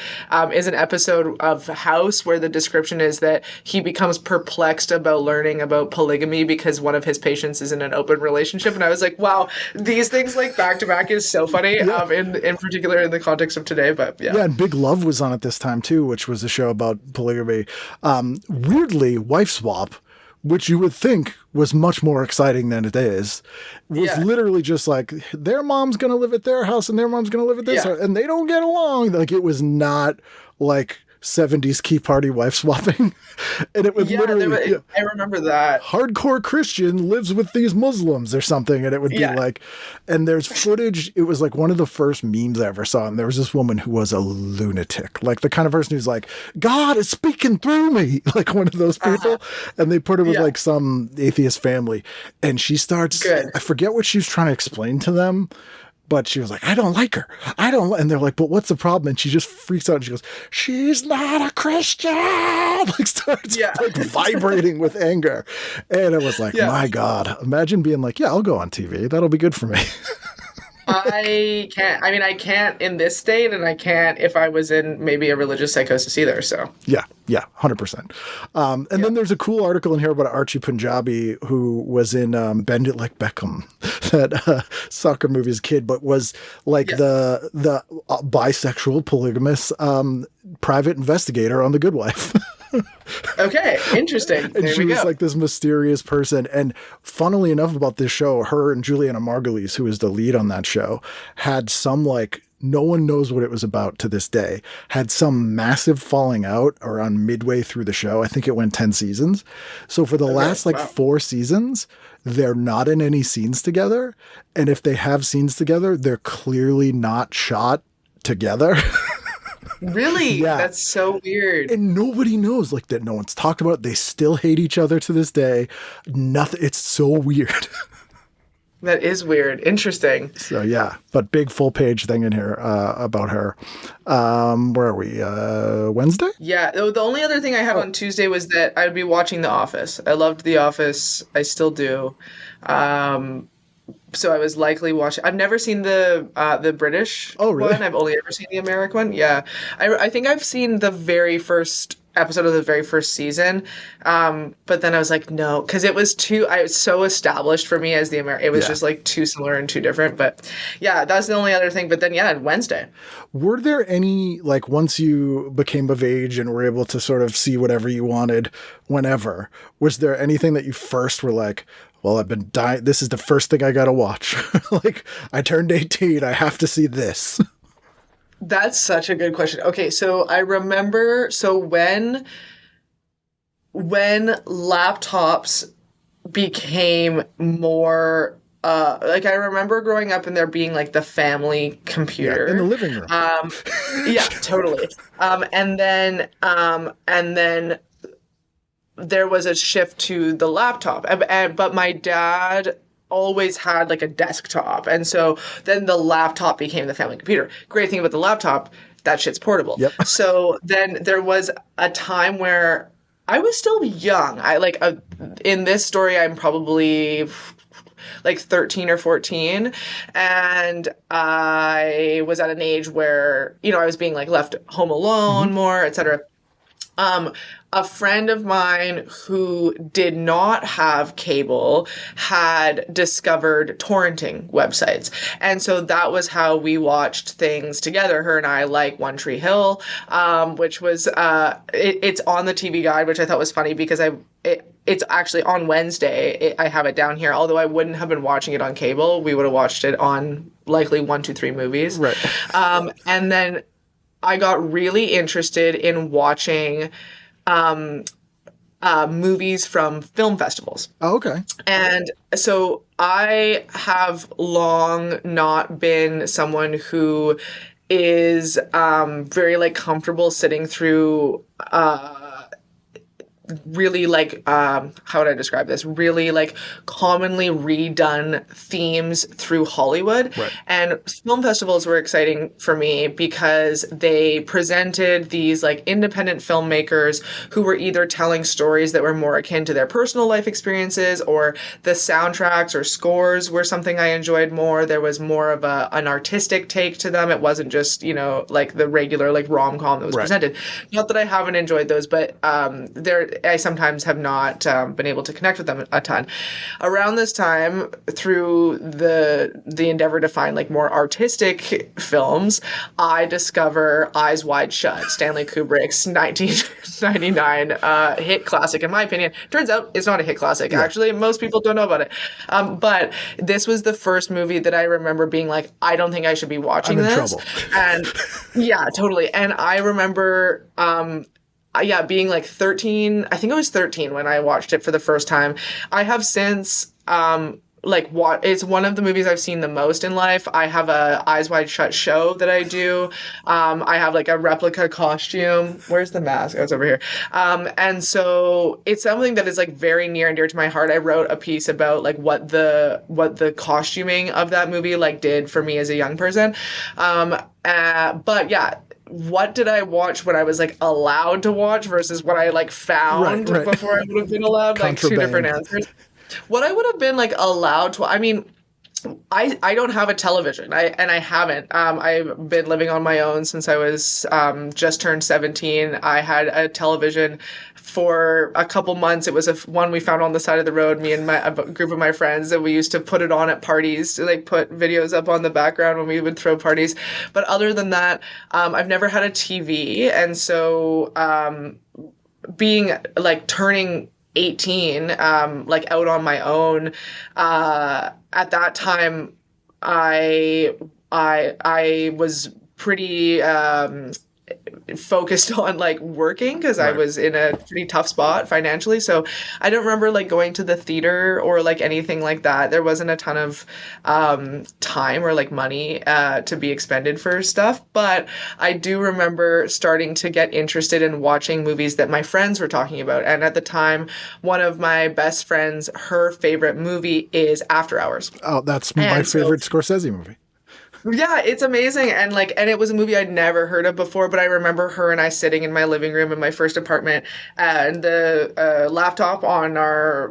is an episode of House where the description is that he becomes perplexed about learning about polygamy because one of his patients is in an open relationship. And I was like, wow, these things like back to back is so funny. In particular in the context of today, but. Yeah, and Big Love was on at this time too, which was a show about polygamy. Weirdly, Wife Swap, which you would think was much more exciting than it is, was literally just like their mom's going to live at their house and their mom's going to live at this house, and they don't get along. Like it was not like 70s key party wife swapping. And it would literally I remember that hardcore Christian lives with these Muslims or something, and it would be like, and there's footage. It was like one of the first memes I ever saw, and there was this woman who was a lunatic, like the kind of person who's like, God is speaking through me, like one of those people. And they put her with like some atheist family, and she starts I forget what she was trying to explain to them, but she was like, I don't like her. And they're like, but what's the problem? And she just freaks out and she goes, she's not a Christian. Like starts like vibrating with anger. And it was like, my God, imagine being like, I'll go on TV. That'll be good for me. I can't. I mean, I can't in this state, and I can't if I was in maybe a religious psychosis either. So yeah, 100%. And then there's a cool article in here about Archie Punjabi, who was in Bend It Like Beckham, that soccer movie as a kid, but was like the bisexual polygamous private investigator on The Good Wife. Okay, interesting. And there she we was go. like this mysterious person. And funnily enough about this show, her and Juliana Margulies, who is the lead on that show, had some like, no one knows what it was about to this day, had some massive falling out around midway through the show. I think it went 10 seasons. So for the last 4 seasons, they're not in any scenes together. And if they have scenes together, they're clearly not shot together. Really? Yeah. That's so weird. And nobody knows, like, that no one's talked about it. They still hate each other to this day. Nothing. It's so weird. That is weird. Interesting. So, yeah. But big full page thing in here about her. Where are we? Wednesday? Yeah. The only other thing I had on Tuesday was that I'd be watching The Office. I loved The Office. I still do. so I was likely watching. I've never seen the British Oh, really? one. I've only ever seen the American one. Yeah, I think I've seen the very first episode of the very first season, but then I was like, no, because it was too. I was so established for me as the American. It was Yeah. just like too similar and too different. But yeah, that's the only other thing. But then yeah, Wednesday. Were there any, like, once you became of age and were able to sort of see whatever you wanted whenever, was there anything that you first were like, well, I've been dying, this is the first thing I gotta watch? Like, I turned 18, I have to see this. That's such a good question. Okay, so I remember when laptops became more like I remember growing up and there being like the family computer In the living room. yeah, totally. And then there was a shift to the laptop, but my dad always had like a desktop, and so then the laptop became the family computer. Great thing about the laptop, that shit's portable. Yep. So then there was a time where I was still young. In this story, I'm probably like 13 or 14, and I was at an age where, I was being like left home alone more, etc. A friend of mine who did not have cable had discovered torrenting websites. And so that was how we watched things together. Her and I, like One Tree Hill, which was, it's on the TV Guide, which I thought was funny because it's actually on Wednesday. I have it down here. Although I wouldn't have been watching it on cable, we would have watched it on likely 1, 2, 3 movies. Right. And then I got really interested in watching movies from film festivals. Oh, okay. And so I have long not been someone who is very like comfortable sitting through really like how would I describe this? Really like commonly redone themes through Hollywood. Right. And film festivals were exciting for me because they presented these like independent filmmakers who were either telling stories that were more akin to their personal life experiences, or the soundtracks or scores were something I enjoyed more. There was more of an artistic take to them. It wasn't just, like the regular like rom-com that was presented. Not that I haven't enjoyed those, but I sometimes have not been able to connect with them a ton. Around this time, through the endeavor to find like more artistic films, I discover Eyes Wide Shut, Stanley Kubrick's 1999 hit classic. In my opinion, turns out it's not a hit classic. Yeah. Actually, most people don't know about it. But this was the first movie that I remember being like, I don't think I should be watching this. Trouble. And yeah, totally. And I remember being like 13. I think I was 13 when I watched it for the first time. I have since it's one of the movies I've seen the most in life. I have a Eyes Wide Shut show that I do. I have like a replica costume. Where's the mask? Oh, it's over here. And so it's something that is like very near and dear to my heart. I wrote a piece about like what the costuming of that movie like did for me as a young person. But yeah, what did I watch when I was like allowed to watch versus what I like found before I would have been allowed? Like two different answers. What I would have been like allowed to, I mean, I don't have a television. I haven't. I've been living on my own since I was just turned 17. I had a television for a couple months. It was one we found on the side of the road, me and a group of my friends, and we used to put it on at parties to like put videos up on the background when we would throw parties. But other than that, I've never had a TV. And so being like turning 18, like out on my own, at that time, I was pretty focused on like working because I was in a pretty tough spot financially. So I don't remember like going to the theater or like anything like that. There wasn't a ton of time or like money to be expended for stuff. But I do remember starting to get interested in watching movies that my friends were talking about. And at the time, one of my best friends, her favorite movie is After Hours. Oh, that's my favorite Scorsese movie. Yeah, it's amazing. And it was a movie I'd never heard of before, but I remember her and I sitting in my living room in my first apartment and the laptop on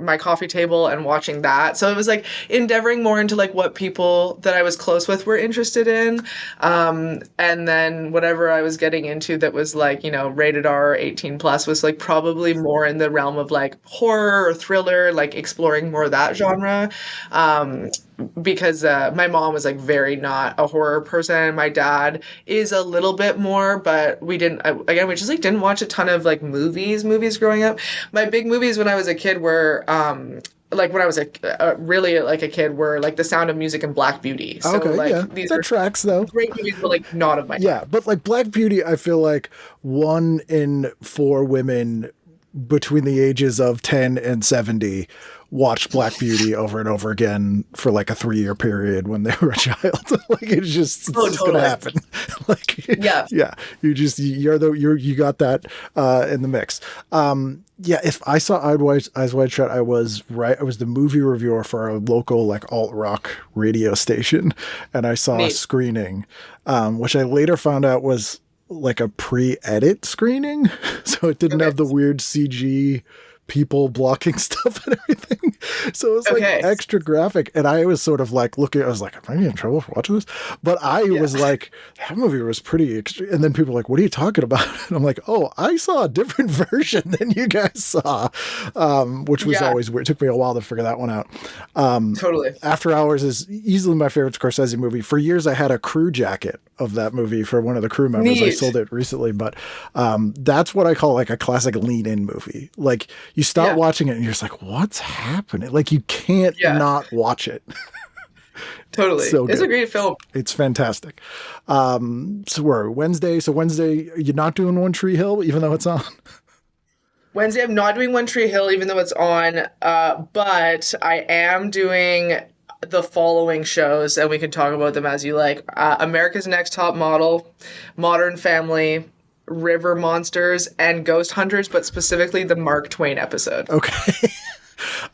my coffee table and watching that. So it was like endeavoring more into like what people that I was close with were interested in. And then whatever I was getting into that was like, rated R 18 plus was like probably more in the realm of like horror or thriller, like exploring more of that genre. Um, because my mom was like very not a horror person. My dad is a little bit more, but we didn't. Again, we just like didn't watch a ton of like movies growing up. My big movies when I was a kid were like when I was really like a kid were like The Sound of Music and Black Beauty. So Okay, like yeah, these that were tracks though. great movies, but like not of my time. Yeah, but like Black Beauty, I feel like 1 in 4 women between the ages of 10 and 70 watched Black Beauty over and over again for like a 3-year period when they were a child. Like it's just Totally. gonna happen. Like Yeah. you got that in the mix. Yeah, if I saw Eyes Wide Shut, I was right. I was the movie reviewer for a local like alt rock radio station, and I saw a Neat. screening, which I later found out was like a pre-edit screening, so it didn't Okay. have the weird CG people blocking stuff and everything. So it was like Okay. extra graphic. And I was sort of like looking, I was like, am I in trouble for watching this? But I was like, that movie was pretty extreme. And then people were like, what are you talking about? And I'm like, oh, I saw a different version than you guys saw, which was Yeah. always weird. It took me a while to figure that one out. Totally. After Hours is easily my favorite Scorsese movie. For years, I had a crew jacket of that movie for one of the crew members. I Neat. sold it recently, but that's what I call like a classic lean-in movie. Like you start watching it and you're just like, what's happening? Like you can't not watch it. Totally. So It's good. a great film. It's fantastic. So we're Wednesday. So Wednesday, you're not doing One Tree Hill, even though it's on. Wednesday, I'm not doing One Tree Hill, even though it's on, but I am doing the following shows, and we can talk about them as you like. America's Next Top Model, Modern Family, River Monsters, and Ghost Hunters, but specifically the Mark Twain episode. Okay.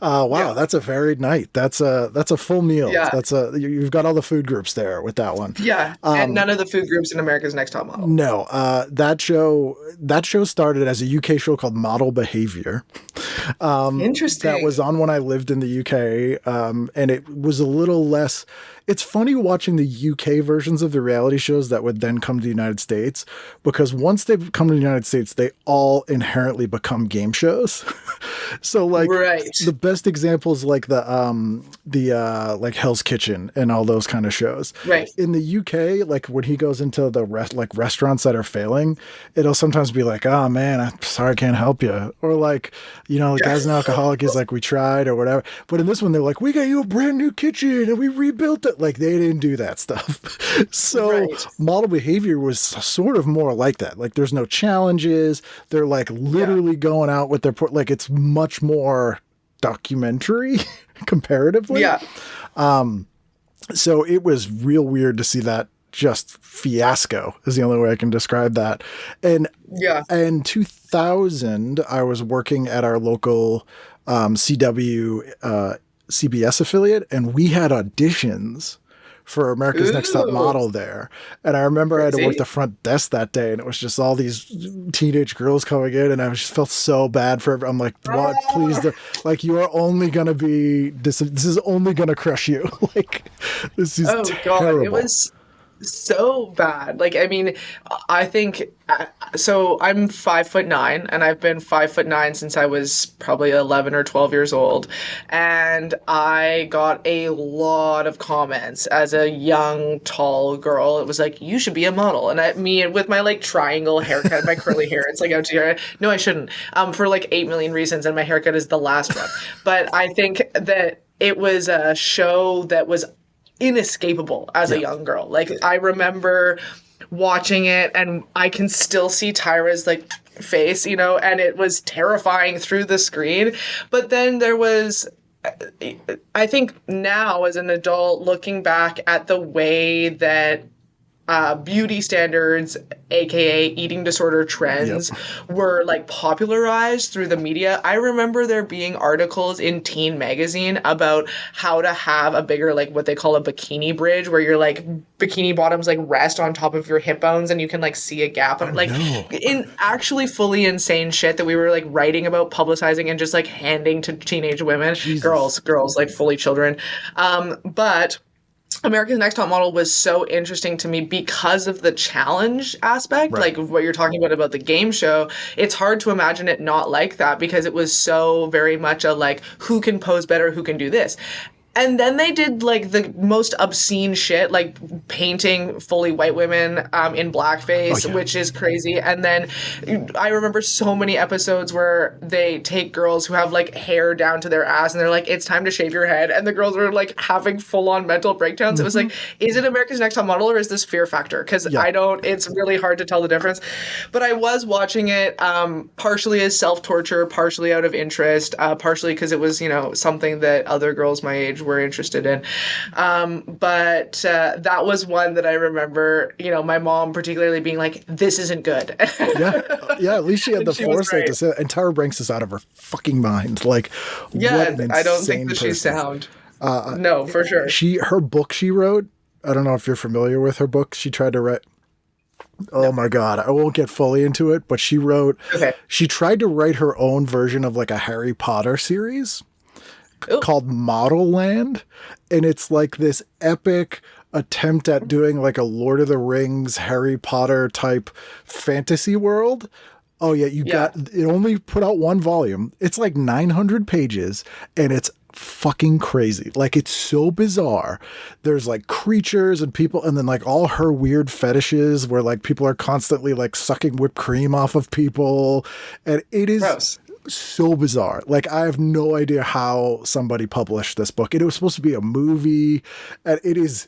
Wow, that's a varied night. That's a full meal. Yeah. You've got all the food groups there with that one. Yeah, and none of the food groups in America's Next Top Model. No, that show started as a UK show called Model Behavior. Interesting. That was on when I lived in the UK, and it was a little less. It's funny watching the UK versions of the reality shows that would then come to the United States, because once they come to the United States, they all inherently become game shows. So like Right. the best examples like the like Hell's Kitchen and all those kind of shows. Right. In the UK, like when he goes into the restaurants that are failing, it'll sometimes be like, oh man, I'm sorry, I can't help you. Or like, the guy's an alcoholic, he's like, we tried or whatever. But in this one, they're like, we got you a brand new kitchen and we rebuilt it. Like they didn't do that stuff. So Right. Model Behavior was sort of more like that. Like there's no challenges. They're like literally going out with their, like it's much more documentary comparatively. Yeah. So it was real weird to see that just fiasco is the only way I can describe that. And Yeah. in 2000, I was working at our local CW CBS affiliate, and we had auditions for America's Next Top Ooh. Model there. And I remember I had to work Crazy. the front desk that day, and it was just all these teenage girls coming in, and I just felt so bad for everyone. I'm like, what? Please, like, you are only going to be, this is only going to crush you. Like, this is Oh God, terrible. it was so bad. Like, I mean, I think so. I'm 5'9", and I've been 5'9" since I was probably 11 or 12 years old, and I got a lot of comments as a young, tall girl. It was like, you should be a model, and me with my like triangle haircut, my curly hair, it's like out to here. No, I shouldn't. For like 8 million reasons, and my haircut is the last one. But I think that it was a show that was inescapable as a young girl. Like I remember watching it and I can still see Tyra's like face, and it was terrifying through the screen. But then there was, I think now as an adult looking back at the way that beauty standards, aka eating disorder trends, were like popularized through the media. I remember there being articles in Teen Magazine about how to have a bigger, like what they call a bikini bridge, where your like bikini bottoms like rest on top of your hip bones and you can like see a gap on it. Like in actually fully insane shit that we were like writing about, publicizing, and just like handing to teenage women, girls, like fully children. But America's Next Top Model was so interesting to me because of the challenge aspect, like what you're talking about the game show. It's hard to imagine it not like that because it was so very much a like, who can pose better, who can do this. And then they did like the most obscene shit, like painting fully white women in blackface, which is crazy. And then I remember so many episodes where they take girls who have like hair down to their ass and they're like, it's time to shave your head. And the girls are like having full on mental breakdowns. It was like, is it America's Next Top Model or is this Fear Factor? Because it's really hard to tell the difference. But I was watching it partially as self-torture, partially out of interest, partially because it was, something that other girls my age were interested in. But that was one that I remember, my mom particularly being like, this isn't good. Yeah, at least she had the foresight to say that. And Tara Banks is out of her fucking mind. Like, what an I don't think insane that she's person. sound. No, for sure. Her book she wrote, I don't know if you're familiar with her book. She tried to write, oh my God, I won't get fully into it, but she tried to write her own version of like a Harry Potter series called Model Land. And it's like this epic attempt at doing like a Lord of the Rings, Harry Potter type fantasy world. Oh yeah, it only put out one volume. It's like 900 pages and it's fucking crazy. Like, it's so bizarre. There's like creatures and people, and then like all her weird fetishes where like people are constantly like sucking whipped cream off of people. And it is gross. So bizarre. Like, I have no idea how somebody published this book. It was supposed to be a movie and it is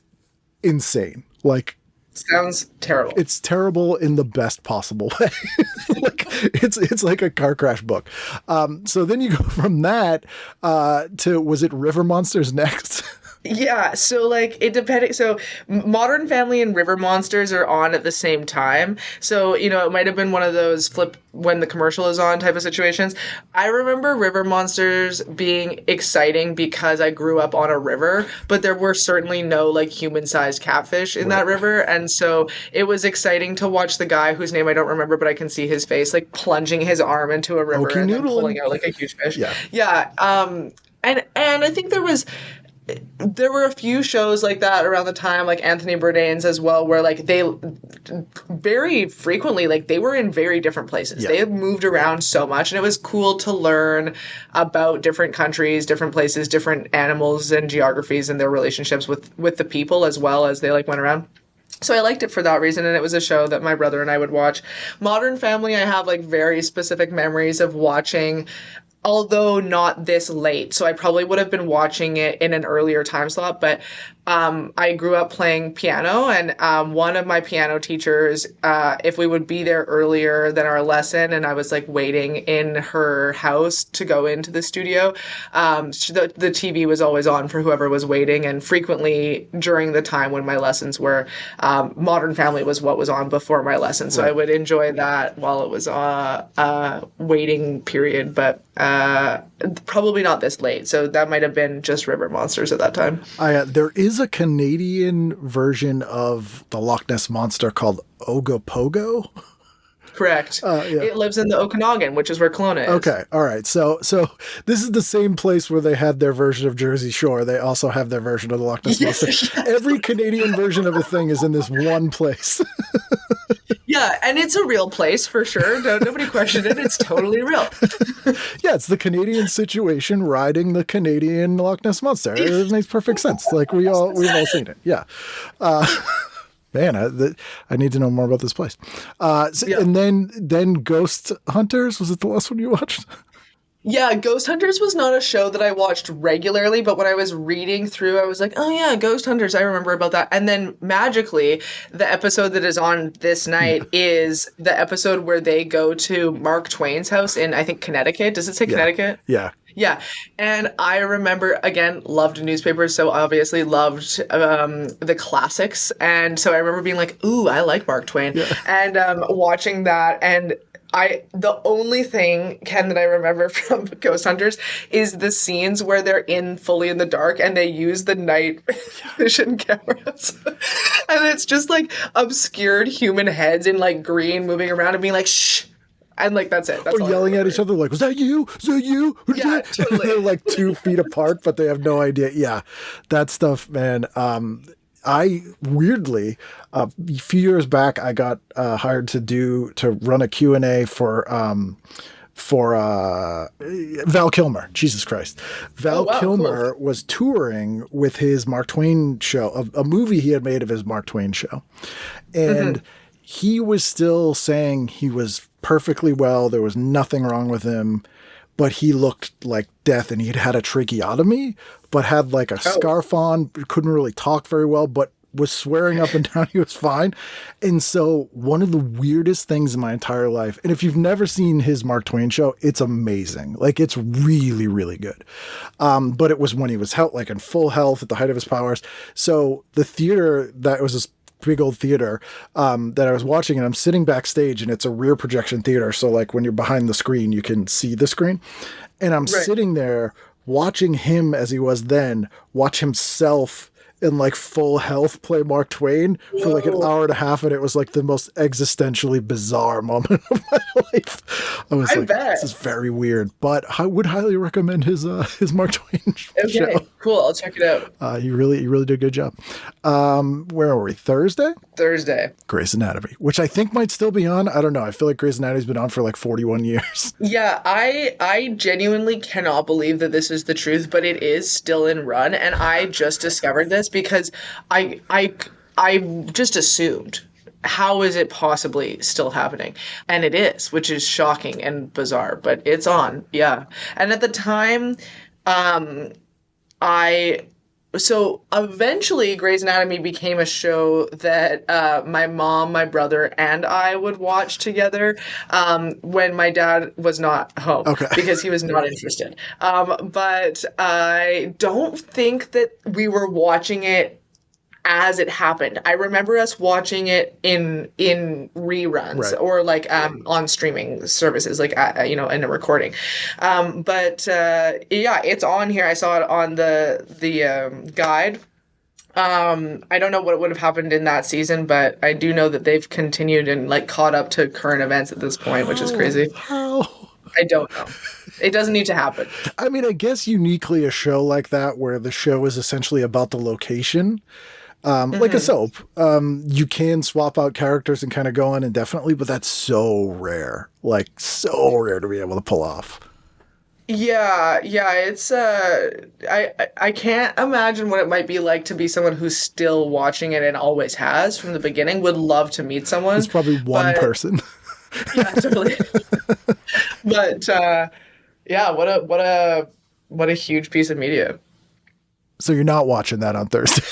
insane. Like, sounds terrible. It's terrible in the best possible way. Like, it's like a car crash book. So then you go from that to, was it River Monsters next? Yeah, so like it depended. So Modern Family and River Monsters are on at the same time. So, it might have been one of those flip when the commercial is on type of situations. I remember River Monsters being exciting because I grew up on a river, but there were certainly no like human-sized catfish in that river. And so it was exciting to watch the guy whose name I don't remember, but I can see his face, like plunging his arm into a river and then pulling out like a huge fish. Yeah. And I think there were a few shows like that around the time, like Anthony Bourdain's as well, where like they very frequently, like they were in very different places. They had moved around so much, and it was cool to learn about different countries, different places, different animals and geographies and their relationships with the people as well as they like went around. So I liked it for that reason, and it was a show that my brother and I would watch. Modern Family, I have like very specific memories of watching, although not this late. So I probably would have been watching it in an earlier time slot, but I grew up playing piano, and one of my piano teachers, if we would be there earlier than our lesson, and I was like waiting in her house to go into the studio, the TV was always on for whoever was waiting, and frequently during the time when my lessons were, Modern Family was what was on before my lesson. So I would enjoy that while it was waiting period, but probably not this late. So that might have been just River Monsters at that time. There is a Canadian version of the Loch Ness Monster called Ogopogo. Correct. It lives in the Okanagan, which is where Kelowna is. Okay. All right. So this is the same place where they had their version of Jersey Shore. They also have their version of the Loch Ness Monster. Yes. Every Canadian version of a thing is in this one place. Yeah, and it's a real place for sure. Nobody questioned it. It's totally real. Yeah, it's the Canadian situation riding the Canadian Loch Ness Monster. It makes perfect sense. Like we've all seen it. Yeah. Man, I need to know more about this place. And then Ghost Hunters, was it the last one you watched? Yeah, Ghost Hunters was not a show that I watched regularly, but when I was reading through, I was like, oh yeah, Ghost Hunters, I remember about that. And then magically, the episode that is on this night is the episode where they go to Mark Twain's house in, I think, Connecticut. Does it say Connecticut? Yeah. Yeah. And I remember, again, loved newspapers, so obviously loved the classics. And so I remember being like, ooh, I like Mark Twain. Yeah. And watching that. And the only thing, Ken, that I remember from Ghost Hunters is the scenes where they're fully in the dark and they use the night vision cameras. And it's just like obscured human heads in like green moving around and being like, shh. And like, that's it. That's Or all I yelling at remember. each other like, was that you? Was that you? Yeah, totally. They're like 2 feet apart, but they have no idea. Yeah, that stuff, man. I weirdly, a few years back, I got hired to run a Q&A for Val Kilmer. Jesus Christ. Val wow, Kilmer cool. was touring with his Mark Twain show, a movie he had made of his Mark Twain show. And he was still saying he was perfectly well. There was nothing wrong with him, but he looked like death, and he'd had a tracheotomy, but had like a scarf on, couldn't really talk very well, but was swearing up and down he was fine. And so one of the weirdest things in my entire life, and if you've never seen his Mark Twain show, it's amazing. Like, it's really, really good. But it was when he was like in full health at the height of his powers. So the theater, that was this big old theater that I was watching, and I'm sitting backstage, and it's a rear projection theater. So like when you're behind the screen, you can see the screen. And I'm sitting there watching him as he was then, watch himself in like full health play Mark Twain for like an hour and a half, and it was like the most existentially bizarre moment of my life. I was like, bet. this is very weird, but I would highly recommend his Mark Twain show. Okay, cool. I'll check it out. He really did a good job. Where are we? Thursday? Thursday. Grey's Anatomy, which I think might still be on. I don't know. I feel like Grey's Anatomy's been on for like 41 years. Yeah, I genuinely cannot believe that this is the truth, but it is still in run, and I just discovered this because I just assumed, how is it possibly still happening? And it is, which is shocking and bizarre, but it's on. Yeah. And at the time, so eventually Grey's Anatomy became a show that my mom, my brother, and I would watch together when my dad was not home, because he was not interested. But I don't think that we were watching it as it happened. I remember us watching it in reruns or like on streaming services, like in a recording. But yeah, it's on here. I saw it on the guide. I don't know what would have happened in that season, but I do know that they've continued and like caught up to current events at this point, which is crazy. How? I don't know. It doesn't need to happen. I mean, I guess uniquely a show like that, where the show is essentially about the location, like a soap, you can swap out characters and kind of go on indefinitely, but that's so rare, to be able to pull off. Yeah, it's I can't imagine what it might be like to be someone who's still watching it and always has from the beginning. Would love to meet someone. It's probably one person. Yeah, totally. But yeah, what a huge piece of media. So you're not watching that on Thursday?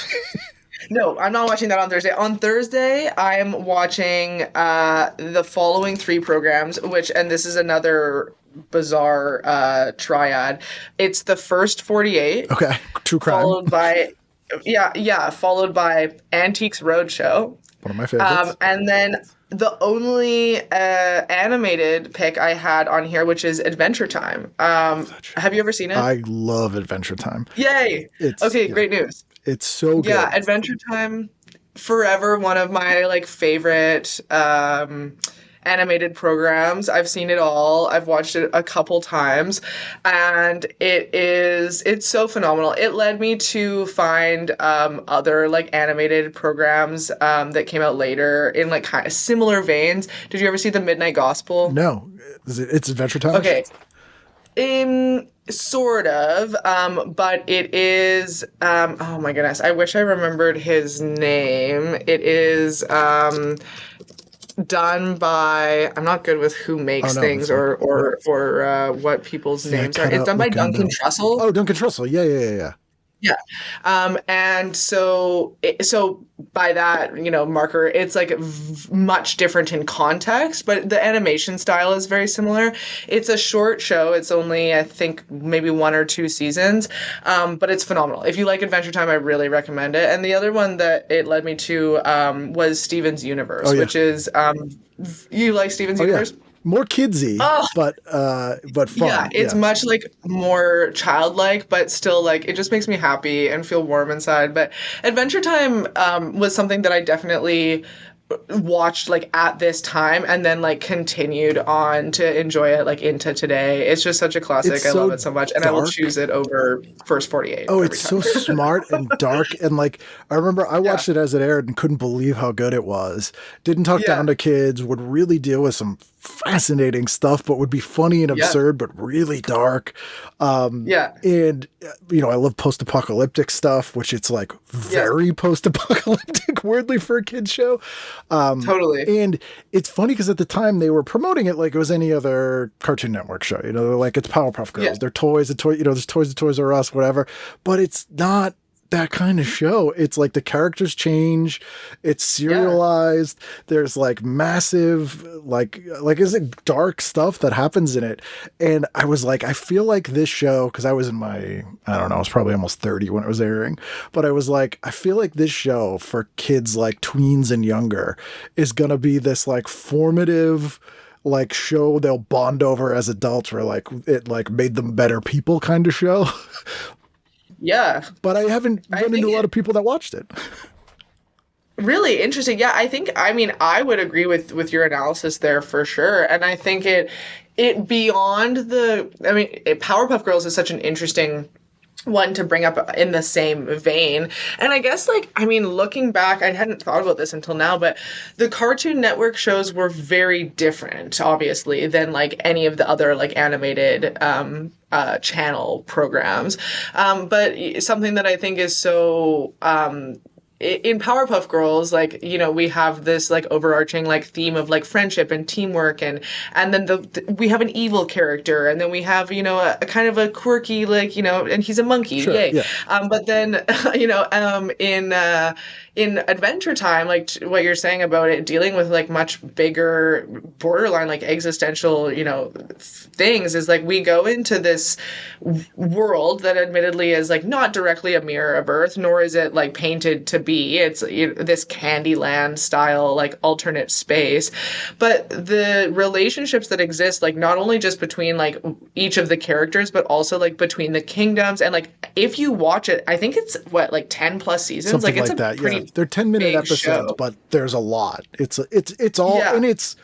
No, I'm not watching that on Thursday. On Thursday, I'm watching the following 3 programs, and this is another bizarre triad. It's the First 48. Okay, true crime. Followed by Antiques Roadshow. One of my favorites. And then the only animated pick I had on here, which is Adventure Time. Have you ever seen it? I love Adventure Time. Yay! Great news. It's so good. Yeah, Adventure Time, forever one of my favorite animated programs. I've seen it all. I've watched it a couple times, and it's so phenomenal. It led me to find other animated programs that came out later in kind of similar veins. Did you ever see The Midnight Gospel? No. It's Adventure Time? Okay. Sort of, but it is, oh my goodness, I wish I remembered his name. It is done by, I'm not good with who makes things or what people's names are. It's done by Duncan Trussell. Oh, Duncan Trussell. Yeah. Yeah. And so by that, marker, it's like much different in context, but the animation style is very similar. It's a short show. It's only, I think, maybe 1 or 2 seasons, but it's phenomenal. If you like Adventure Time, I really recommend it. And the other one that it led me to was Steven's Universe, which is, you like Steven's Universe? More kidsy, but fun. Yeah, it's much like more childlike, but still like it just makes me happy and feel warm inside. But Adventure Time was something that I definitely watched like at this time and then like continued on to enjoy it like into today. It's just such a classic. I love it so much, and dark. I will choose it over First 48. Oh, it's so smart and dark, and like I remember I watched it as it aired and couldn't believe how good it was. Didn't talk down to kids, would really deal with some fascinating stuff, but would be funny and absurd, but really dark. And I love post-apocalyptic stuff, which it's like very post-apocalyptic, weirdly, for a kid's show. Totally. And it's funny because at the time they were promoting it like it was any other Cartoon Network show. They're like, it's Powerpuff Girls. They're toys, there's toys at Toys R Us, whatever. But it's not that kind of show. It's like the characters change. It's serialized. There's like massive, like is it dark stuff that happens in it? And I was like, I feel like this show, because I was in my, I don't know, I was probably almost 30 when it was airing, but I was like, I feel like this show for kids like tweens and younger is gonna be this like formative like show they'll bond over as adults, where like it like made them better people kind of show. Yeah. But I haven't run into a lot of people that watched it. Really interesting. Yeah, I would agree with your analysis there for sure. And I think it beyond Powerpuff Girls is such an interesting one to bring up in the same vein. And I guess looking back, I hadn't thought about this until now, but the Cartoon Network shows were very different, obviously, than like any of the other like animated channel programs. But something that I think is so in Powerpuff Girls, we have this like overarching like theme of like friendship and teamwork, and then we have an evil character, and then we have a kind of a quirky and he's a monkey, yay. Yeah. But then in Adventure Time, like what you're saying about it dealing with like much bigger borderline like existential things, is like we go into this world that admittedly is like not directly a mirror of Earth, nor is it like painted to be. It's this Candyland style like alternate space, but the relationships that exist, like not only just between like each of the characters, but also like between the kingdoms, and like if you watch it, I think it's like 10 plus seasons. Something it's like that. Pretty they're 10-minute episodes, show. But there's a lot. It's all, and it's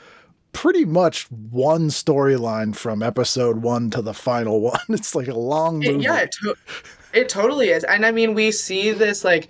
pretty much one storyline from episode 1 to the final one. It's like a long movie. It totally is. And I mean, we see this like,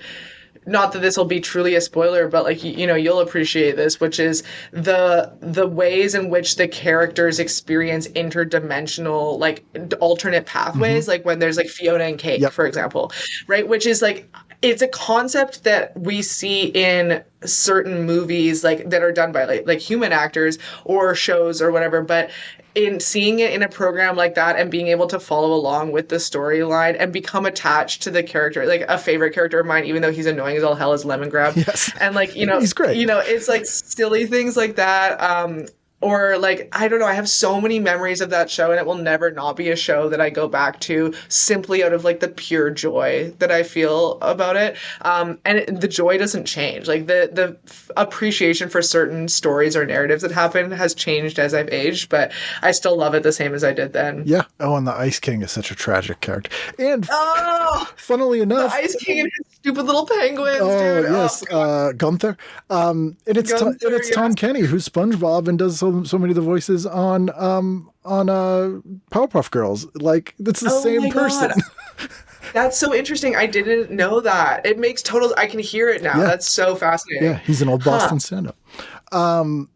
not that this will be truly a spoiler, but like, you'll appreciate this, which is the ways in which the characters experience interdimensional, like alternate pathways, like when there's like Fiona and Cake, for example, right? Which is like, it's a concept that we see in certain movies like that are done by like human actors or shows or whatever, but in seeing it in a program like that and being able to follow along with the storyline and become attached to the character, like a favorite character of mine, even though he's annoying as all hell, is Lemon Grab. Yes. And like, he's great. It's like silly things like that. Or like, I don't know, I have so many memories of that show, and it will never not be a show that I go back to simply out of like the pure joy that I feel about it. The joy doesn't change. Like the appreciation for certain stories or narratives that happen has changed as I've aged, but I still love it the same as I did then. Yeah. Oh, and the Ice King is such a tragic character. And funnily enough, the Ice King and his stupid little penguins, dude. Yes. Gunther. And it's Tom Kenny, who's SpongeBob and does so many of the voices on Powerpuff Girls. Like, that's the same person. That's so interesting. I didn't know that. It makes total. I can hear it now. Yeah. That's so fascinating. Yeah, he's an old Boston stand-up. And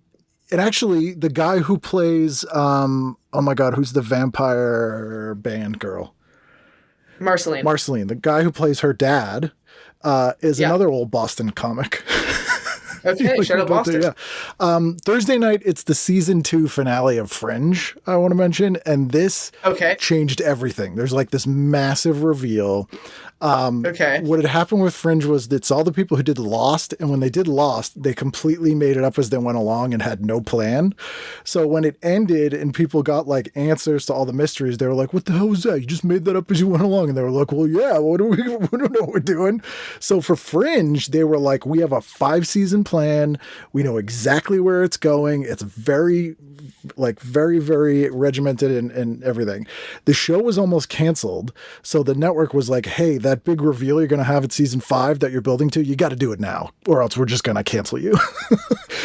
actually, the guy who plays oh my God, who's the vampire band girl? Marceline. The guy who plays her dad is another old Boston comic. Okay, Like shout we're out both there, Boston. yeah. Thursday night, it's the season 2 finale of Fringe, I want to mention. And this Okay. changed everything. There's like this massive reveal. Okay. What had happened with Fringe was it's all the people who did Lost, and when they did Lost, they completely made it up as they went along and had no plan. So when it ended and people got like answers to all the mysteries, they were like, "What the hell was that? You just made that up as you went along." And they were like, "Well, yeah, what do we don't know what we're doing." So for Fringe, they were like, "We have a 5-season plan. We know exactly where it's going. It's very very regimented and everything." The show was almost canceled, so the network was like, "Hey, that big reveal you're going to have at season 5 that you're building to, you got to do it now, or else we're just going to cancel you."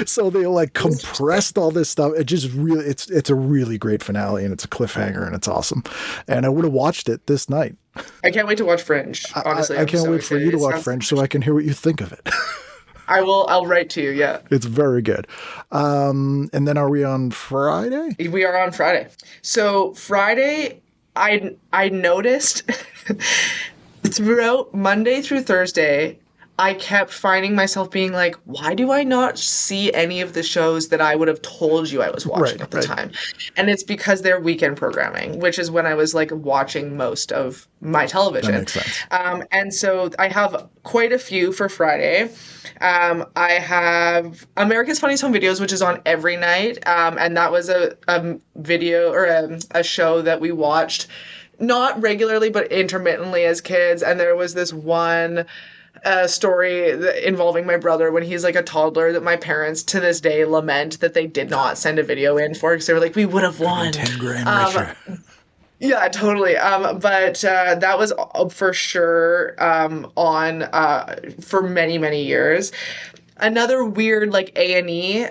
So they like compressed all this stuff. It just really, it's a really great finale, and it's a cliffhanger, and it's awesome. And I would have watched it this night. I can't wait to watch Fringe. Honestly, I I'm can't so wait for excited. you to It watch sounds- Fringe so I can hear what you think of it. I will. I'll write to you. Yeah, It's very good. And then are we on Friday? we are on Friday. So Friday, I noticed throughout Monday through Thursday, I kept finding myself being like, why do I not see any of the shows that I would have told you I was watching at the time? And it's because they're weekend programming, which is when I was like watching most of my television. That makes sense. And so I have quite a few for Friday. I have America's Funniest Home Videos, which is on every night. And that was a video or a show that we watched not regularly, but intermittently as kids. And there was this one story involving my brother when he's like a toddler that my parents to this day lament that they did not send a video in for because they were like, we would have won. 10 grand richer. Yeah, totally. But that was for sure on for many, many years. Another weird like A&E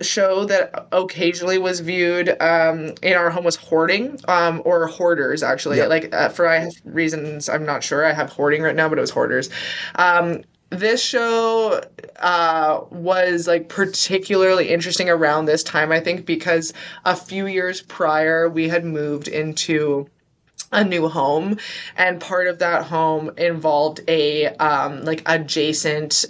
show that occasionally was viewed in our home was Hoarding, or Hoarders actually. Yep. Like for reasons I'm not sure. I have Hoarding right now, but it was Hoarders. This show was like particularly interesting around this time, I think, because a few years prior we had moved into a new home, and part of that home involved a like adjacent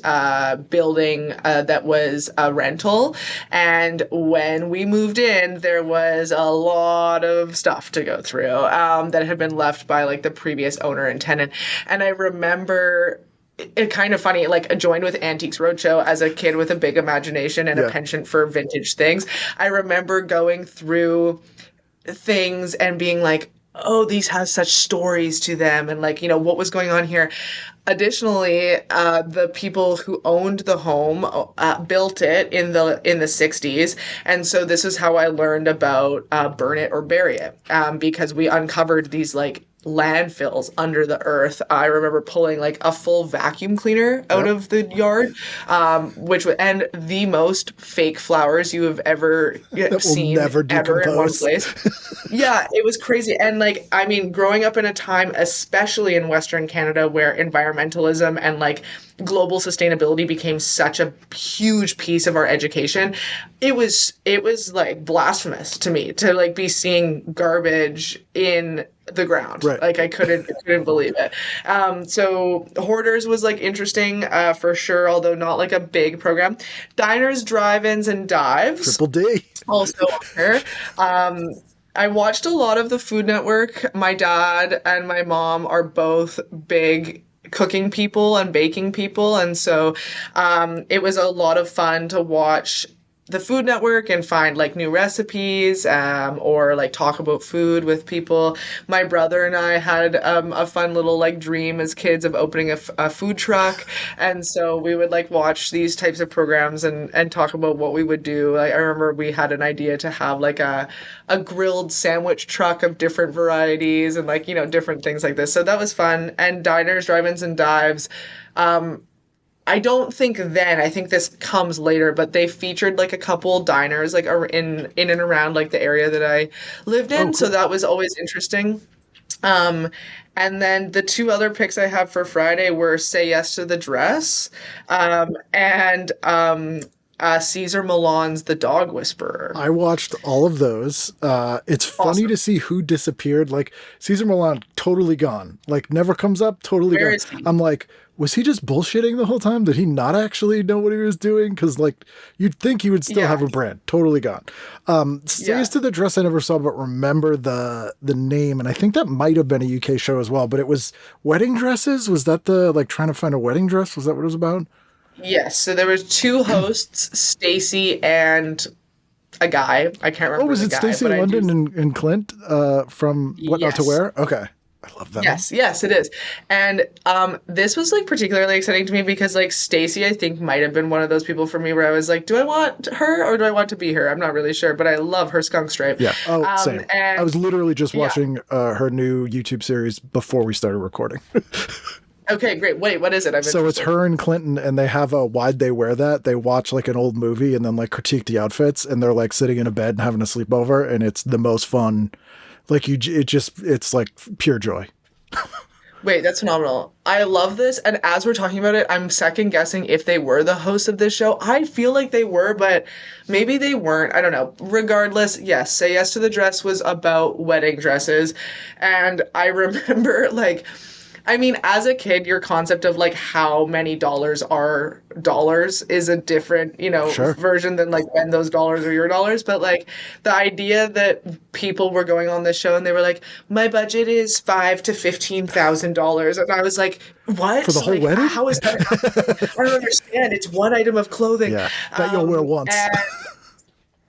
building that was a rental. And when we moved in, there was a lot of stuff to go through that had been left by like the previous owner and tenant. And I remember it kind of funny, like I joined with Antiques Roadshow as a kid with a big imagination and a penchant for vintage things. I remember going through things and being like, oh, these have such stories to them, and like, you know, what was going on here. Additionally, the people who owned the home built it in the 60s, and so this is how I learned about burn it or bury it, because we uncovered these like landfills under the earth. I remember pulling like a full vacuum cleaner out of the yard, and the most fake flowers you have ever seen never ever in one decompose. place. Yeah, it was crazy. And like, I mean, growing up in a time, especially in Western Canada, where environmentalism and like global sustainability became such a huge piece of our education, it was like blasphemous to me to like be seeing garbage in the ground. Right. Like I couldn't believe it. So Hoarders was like interesting for sure, although not like a big program. Diners, Drive-ins, and Dives. Triple D. Also on her. I watched a lot of the Food Network. My dad and my mom are both big cooking people and baking people, and so it was a lot of fun to watch the Food Network and find like new recipes, or like talk about food with people. My brother and I had a fun little like dream as kids of opening a food truck, and so we would like watch these types of programs and talk about what we would do. I remember we had an idea to have like a grilled sandwich truck of different varieties and like, you know, different things like this. So that was fun. And Diners, Drive-ins, and Dives. I don't think then, I think this comes later, but they featured like a couple diners like in and around like the area that I lived in. Oh, cool. So that was always interesting. And then the two other picks I have for Friday were Say Yes to the Dress, and Caesar Milan's The Dog Whisperer. I watched all of those. It's funny to see who disappeared. Like Caesar Milan, totally gone. Like never comes up, totally Where gone. is he? I'm like, was he just bullshitting the whole time? Did he not actually know what he was doing? Because like you'd think he would still have a brand. Totally gone. Say Yes to the Dress I never saw, but remember the name, and I think that might have been a UK show as well. But it was wedding dresses. Was that the like trying to find a wedding dress? Was that what it was about? Yes. So there was two hosts, Stacy and a guy. I can't remember. Oh, was the it guy, Stacey but London and Clint from What Not to Wear? Okay. I love them. Yes, it is. And this was like particularly exciting to me because like Stacy, I think might have been one of those people for me where I was like, do I want her or do I want to be her? I'm not really sure, but I love her skunk stripe. Yeah. Oh, same. And I was literally just watching her new YouTube series before we started recording. Okay, great. Wait, what is it? So it's her and Clinton, and they have a Why'd They Wear That? They watch like an old movie and then like critique the outfits, and they're like sitting in a bed and having a sleepover, and it's the most fun. Like it's like pure joy. Wait, that's phenomenal. I love this. And as we're talking about it, I'm second guessing if they were the hosts of this show. I feel like they were, but maybe they weren't. I don't know. Regardless, yes, Say Yes to the Dress was about wedding dresses. And I remember like, I mean, as a kid, your concept of like how many dollars are dollars is a different, version than like when those dollars are your dollars. But like the idea that people were going on this show and they were like, my budget is $5,000 to $15,000, and I was like, what? For the whole wedding? How is that? I don't understand. It's one item of clothing. Yeah, that you'll wear once.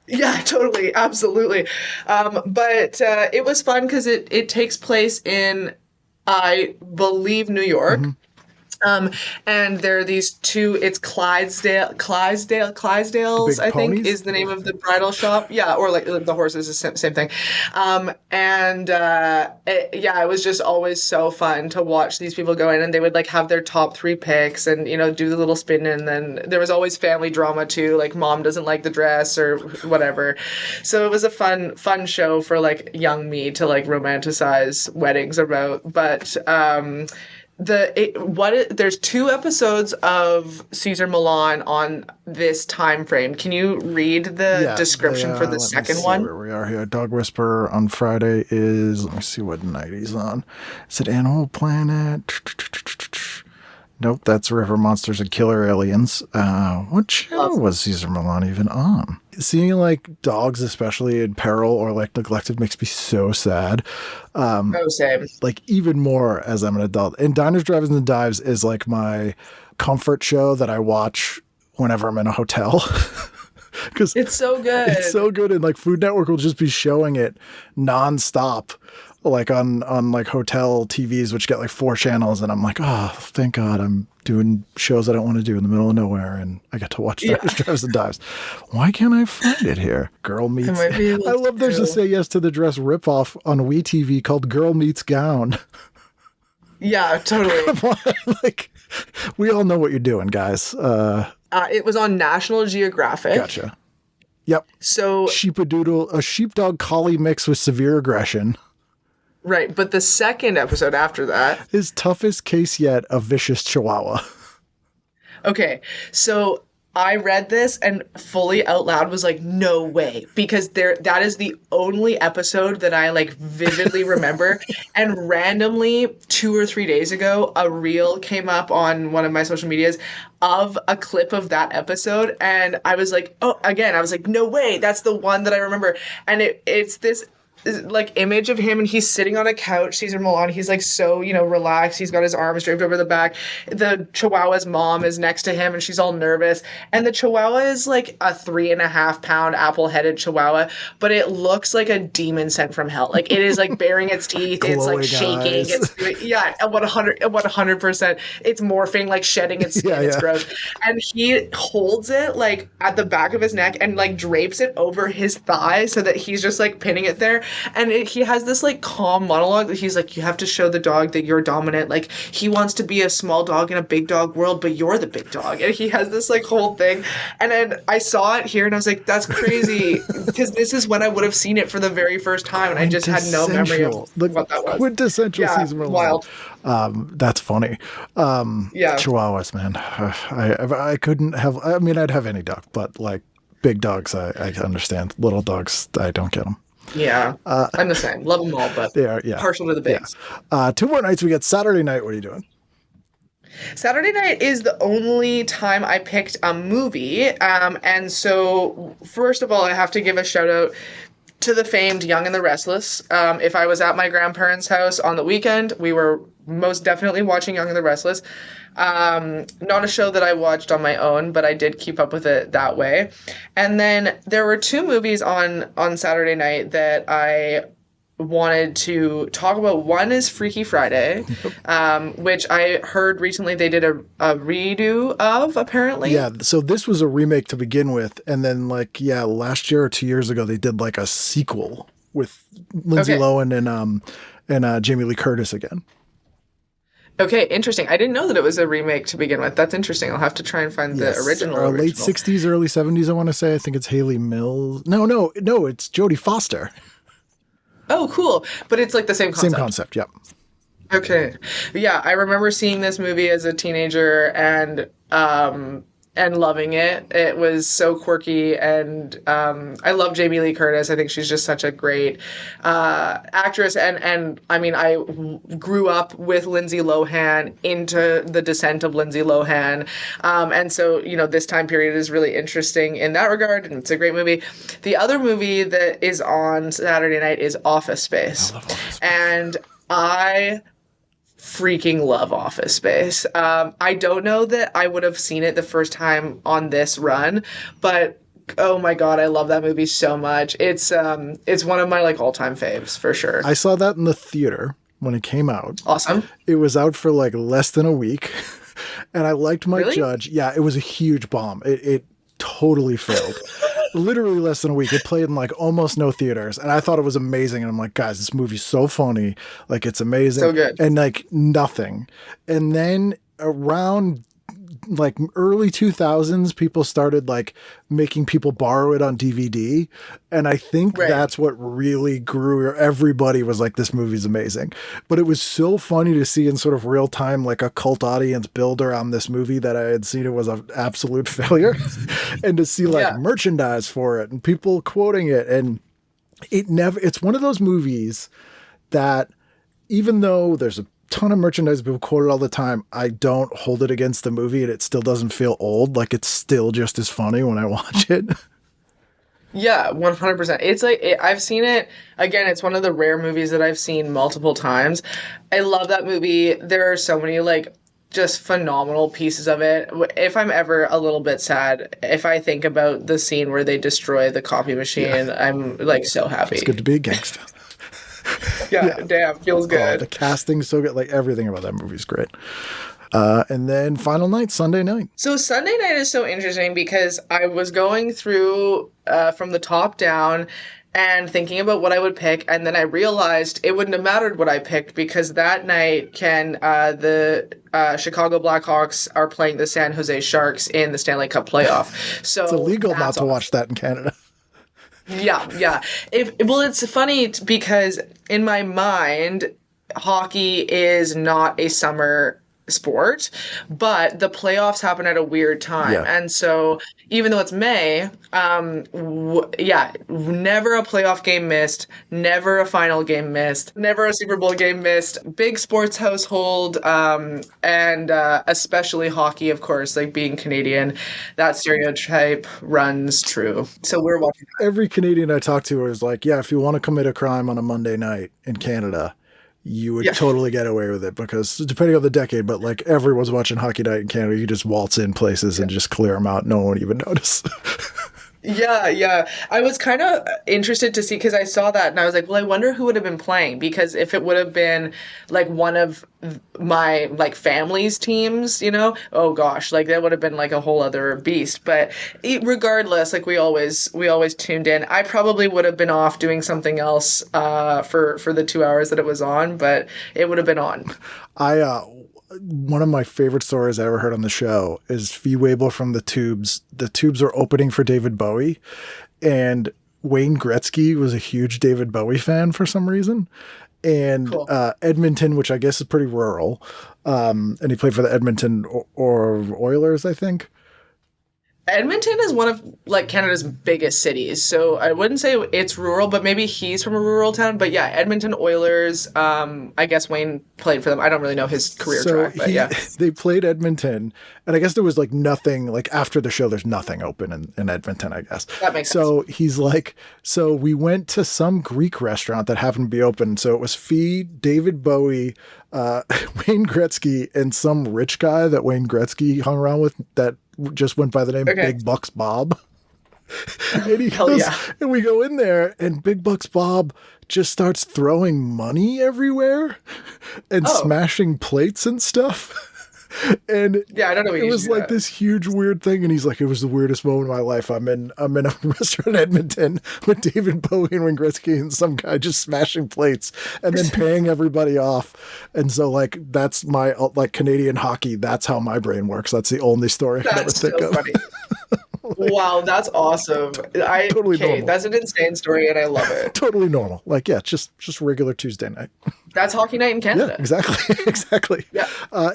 Yeah, totally, absolutely. But it was fun because it takes place in, I believe, New York. Mm-hmm. And there are these two, it's Clydesdales, I think, ponies? is the name of the bridal shop. Yeah, or like the horses, is the same thing. It was just always so fun to watch these people go in, and they would like have their top 3 picks and, do the little spin, and then there was always family drama too, like mom doesn't like the dress or whatever. So it was a fun show for like young me to like romanticize weddings about. But there's 2 episodes of Caesar Milan on this time frame. Can you read the description for the second one? Where we are here. Dog Whisperer on Friday is, let me see what night he's on. Is it Animal Planet? Nope, that's River Monsters and Killer Aliens. What channel was Caesar Milan even on? Seeing like dogs, especially in peril or like neglected, makes me so sad. Same. Like even more as I'm an adult. And Diners, Drive-Ins, and Dives is like my comfort show that I watch whenever I'm in a hotel. Because it's so good. It's so good, and like Food Network will just be showing it nonstop, like on like hotel TVs, which get like 4 channels, and I'm like, oh, thank God, I'm doing shows I don't want to do in the middle of nowhere, and I get to watch Diners, Drives, and Dives. Why can't I find it here? Girl Meets. I love there's a Say Yes to the Dress ripoff on WeTV called Girl Meets Gown. Yeah, totally. Like, we all know what you're doing, guys. It was on National Geographic. Gotcha. Yep. So a sheepdog collie mix with severe aggression. Right, but the second episode after that, his toughest case yet, a vicious chihuahua. Okay, so I read this and fully out loud was like, no way, because that is the only episode that I like vividly remember. And randomly 2 or 3 days ago, a reel came up on one of my social medias of a clip of that episode, and I was like, no way, that's the one that I remember. And it's this like image of him, and he's sitting on a couch, Caesar Milan, he's like so relaxed, he's got his arms draped over the back, the chihuahua's mom is next to him and she's all nervous, and the chihuahua is like a 3.5 pound apple-headed chihuahua, but it looks like a demon sent from hell. Like it is like baring its teeth, it's like shaking, it's 100%, it's morphing, like shedding its skin. It's gross. And he holds it like at the back of his neck and like drapes it over his thigh so that he's just like pinning it there. And he has this like calm monologue that he's like, you have to show the dog that you're dominant. Like he wants to be a small dog in a big dog world, but you're the big dog. And he has this like whole thing. And then I saw it here and I was like, that's crazy. Because this is when I would have seen it for the very first time. And I just had no memory of what that was. Quintessential season wild. That's funny. Chihuahuas, man. I couldn't have, I mean, I'd have any dog, but like big dogs, I understand. Little dogs, I don't get them. Yeah, I'm the same. Love them all, but they are, partial to the bigs. Yeah. 2 more nights. We get Saturday night. What are you doing? Saturday night is the only time I picked a movie. And so, first of all, I have to give a shout out to the famed Young and the Restless. If I was at my grandparents' house on the weekend, we were most definitely watching Young and the Restless. Not a show that I watched on my own, but I did keep up with it that way. And then there were 2 movies on Saturday night that I wanted to talk about. One is Freaky Friday, which I heard recently they did a redo of, apparently. Yeah, so this was a remake to begin with, and then last year or 2 years ago they did like a sequel with Lindsay Lohan and Jamie Lee Curtis again. Okay, interesting. I didn't know that it was a remake to begin with. That's interesting. I'll have to try and find the original. Late 60s, early 70s, I want to say. I think it's Haley Mills. No, it's Jodie Foster. Oh, cool. But it's like the same concept. Same concept, yep. Okay. Yeah, I remember seeing this movie as a teenager and loving it. It was so quirky, and I love Jamie Lee Curtis. I think she's just such a great actress. And I mean, I grew up with Lindsay Lohan, into the descent of Lindsay Lohan. And so, this time period is really interesting in that regard, and it's a great movie. The other movie that is on Saturday night is Office Space. I love Office Space. And I freaking love Office Space. I don't know that I would have seen it the first time on this run, but oh my god, I love that movie so much. It's one of my all-time faves for sure. I saw that in the theater when it came out. Awesome. It was out for less than a week, and I liked Mike Really? Judge. Yeah, it was a huge bomb. It totally failed. Literally less than a week. It played in almost no theaters, and I thought it was amazing. And I'm like, guys, this movie's so funny. It's amazing. So good. And nothing. And then around early 2000s, people started making people borrow it on DVD. And I think that's what really grew. Everybody was like, this movie's amazing. But it was so funny to see in sort of real time, a cult audience build around this movie that I had seen it was an absolute failure. And to see merchandise for it and people quoting it. And it's one of those movies that, even though there's a ton of merchandise people quote it all the time, I don't hold it against the movie, and it still doesn't feel old. It's still just as funny when I watch it. Yeah, 100%. It's I've seen it again. It's one of the rare movies that I've seen multiple times. I love that movie. There are so many just phenomenal pieces of it. If I'm ever a little bit sad, if I think about the scene where they destroy the copy machine, I'm so happy. It's good to be a gangster. Yeah, damn, feels good. The casting's so good. Everything about that movie is great. And then final night, Sunday night. So Sunday night is so interesting because I was going through from the top down and thinking about what I would pick, and then I realized it wouldn't have mattered what I picked because that night the Chicago Blackhawks are playing the San Jose Sharks in the Stanley Cup playoff. So it's illegal not to watch that in Canada. Yeah. It's funny because in my mind, hockey is not a summer sport, but the playoffs happen at a weird time. Yeah. And so even though it's May, never a playoff game missed, never a final game missed, never a Super Bowl game missed. Big sports household, and especially hockey, of course, being Canadian, that stereotype runs true. So we're watching that. Every Canadian I talk to is if you want to commit a crime on a Monday night in Canada, you would totally get away with it because depending on the decade, but everyone's watching Hockey Night in Canada, you just waltz in places and just clear them out. No one would even notice. Yeah. I was kind of interested to see because I saw that and I was like, well, I wonder who would have been playing because if it would have been like one of my like family's teams, oh gosh, like that would have been like a whole other beast. But regardless, like we always tuned in. I probably would have been off doing something else for the 2 hours that it was on, but it would have been on. One of my favorite stories I ever heard on the show is Fee Waybill from the Tubes. The Tubes are opening for David Bowie, and Wayne Gretzky was a huge David Bowie fan for some reason. And Cool. Edmonton, which I guess is pretty rural, and he played for the Edmonton or Oilers, I think. Edmonton is one of like Canada's biggest cities, so I wouldn't say it's rural, but maybe he's from a rural town. But yeah, Edmonton Oilers. I guess Wayne played for them. I don't really know his career track, but yeah, they played Edmonton, and I guess there was like nothing. Like after the show, there's nothing open in Edmonton. I guess that makes sense. So sense. he's like, so we went to some Greek restaurant that happened to be open. So it was Fee, David Bowie, Wayne Gretzky, and some rich guy that Wayne Gretzky hung around with that just went by the name Big Bucks Bob. And he goes, and we go in there, and Big Bucks Bob just starts throwing money everywhere and smashing plates and stuff. And yeah, I don't know. It was like this huge weird thing, and he's like, "It was the weirdest moment of my life. I'm in a restaurant in Edmonton with David Bowie and Wayne Gretzky and some guy just smashing plates and then paying everybody off." And so, like, that's my like Canadian hockey. That's how my brain works. That's the only story I can ever think of. Funny. Wow, that's awesome. Totally normal. That's an insane story, and I love it. Totally normal. Like, yeah, just regular Tuesday night. That's hockey night in Canada. Yeah, exactly. Yeah.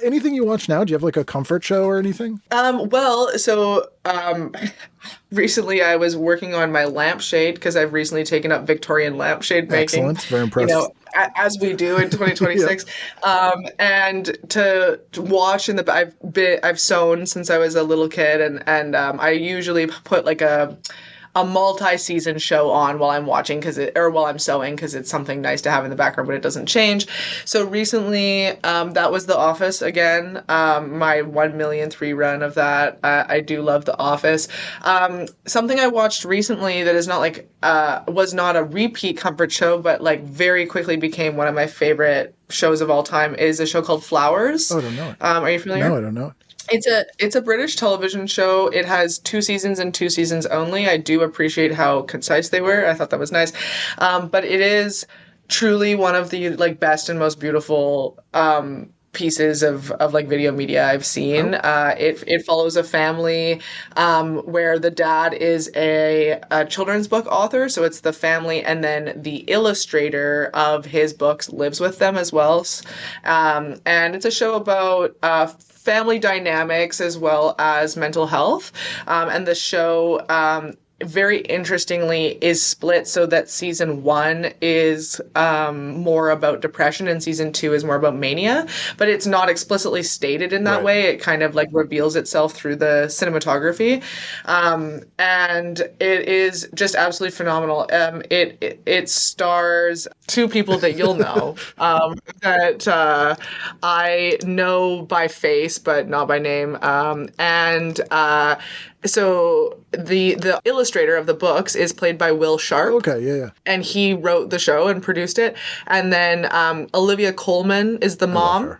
Anything you watch now? Do you have like a comfort show or anything? Recently I was working on my lampshade because I've recently taken up Victorian lampshade making. Excellent. Very impressive. As we do in 2026. And to watch I've sewn since I was a little kid, and I usually put like a multi-season show on while I'm watching while I'm sewing because it's something nice to have in the background, but it doesn't change. So recently, that was The Office again. My 1,000,000th rerun of that. I do love The Office. Something I watched recently that is not like was not a repeat comfort show, but like very quickly became one of my favorite shows of all time is a show called Flowers. Oh, I don't know it. Are you familiar? No, I don't know it. It's a British television show. It has 2 seasons and 2 seasons only. I do appreciate how concise they were. I thought that was nice. But it is truly one of the like best and most beautiful pieces of like video media I've seen. It follows a family where the dad is a children's book author, so it's the family, and then the illustrator of his books lives with them as well. And it's a show about family dynamics as well as mental health. And the show very interestingly is split so that season 1 is more about depression and season 2 is more about mania, but it's not explicitly stated in that way. It kind of like reveals itself through the cinematography. And it is just absolutely phenomenal. It stars 2 people that you'll know that I know by face but not by name. So the illustrator of the books is played by Will Sharp. Okay, yeah. And he wrote the show and produced it. And then Olivia Colman is the mom.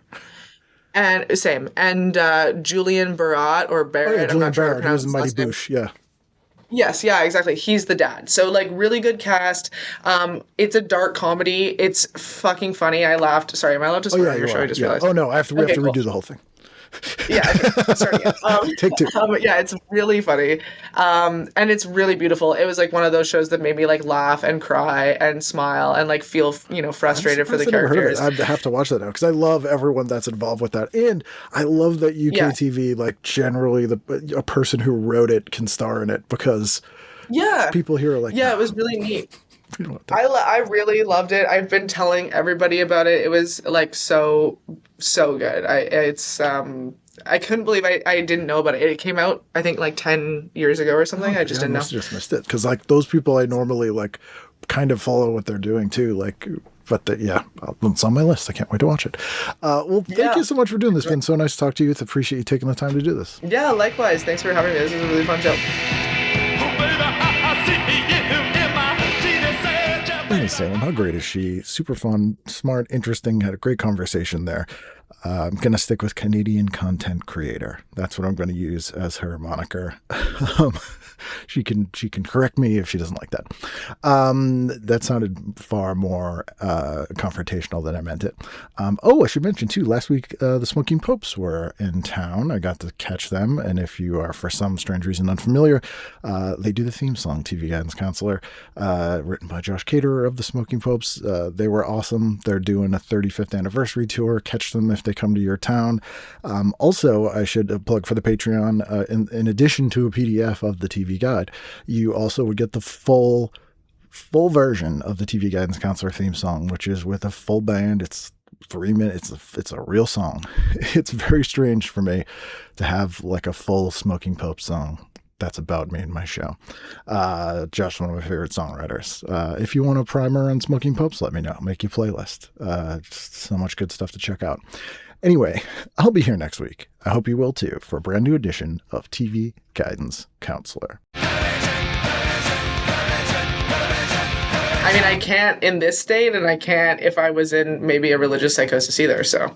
And same. And Julian Barrett or Barrett. Julian Barrett. He was in Mighty Boosh, yeah. Yes, yeah, exactly. He's the dad. So, like, really good cast. It's a dark comedy. It's fucking funny. I laughed. Sorry, am I allowed to swear on your show? I just realized. Oh, no, we have to redo the whole thing. Yeah, sorry. Take 2. Yeah, it's really funny. And it's really beautiful. It was like one of those shows that made me like laugh and cry and smile and like feel, frustrated for the characters. I have to watch that now because I love everyone that's involved with that. And I love that UK TV, like generally a person who wrote it can star in it because people here are like, it was really neat. I really loved it. I've been telling everybody about it. It was like so good. I couldn't believe I didn't know about it. It came out I think like 10 years ago or something. I just didn't know. I just missed it because like those people I normally like kind of follow what they're doing too. Like, but it's on my list. I can't wait to watch it. Well, thank you so much for doing this. It's been so nice to talk to you. I appreciate you taking the time to do this. Yeah, likewise. Thanks for having me. This was a really fun show. Hi, Salem. How great is she? Super fun, smart, interesting. Had a great conversation there. I'm going to stick with Canadian content creator. That's what I'm going to use as her moniker. Um, she can correct me if she doesn't like that. That sounded far more confrontational than I meant it. I should mention too, last week the Smoking Popes were in town. I got to catch them. And if you are for some strange reason unfamiliar, they do the theme song, TV Guidance Counselor, written by Josh Caterer of the Smoking Popes. They were awesome. They're doing a 35th anniversary tour. Catch them if they come to your town. Also, I should plug for the Patreon, in addition to a PDF of the TV guide, you also would get the full version of the TV Guidance Counselor theme song, which is with a full band. It's 3 minutes. It's a real song. It's very strange for me to have like a full Smoking Pope song that's about me and my show. Josh, one of my favorite songwriters. If you want a primer on Smoking Popes, let me know. I'll make you a playlist. Just so much good stuff to check out. Anyway, I'll be here next week. I hope you will too, for a brand new edition of TV Guidance Counselor. I mean, I can't in this state, and I can't if I was in maybe a religious psychosis either, so.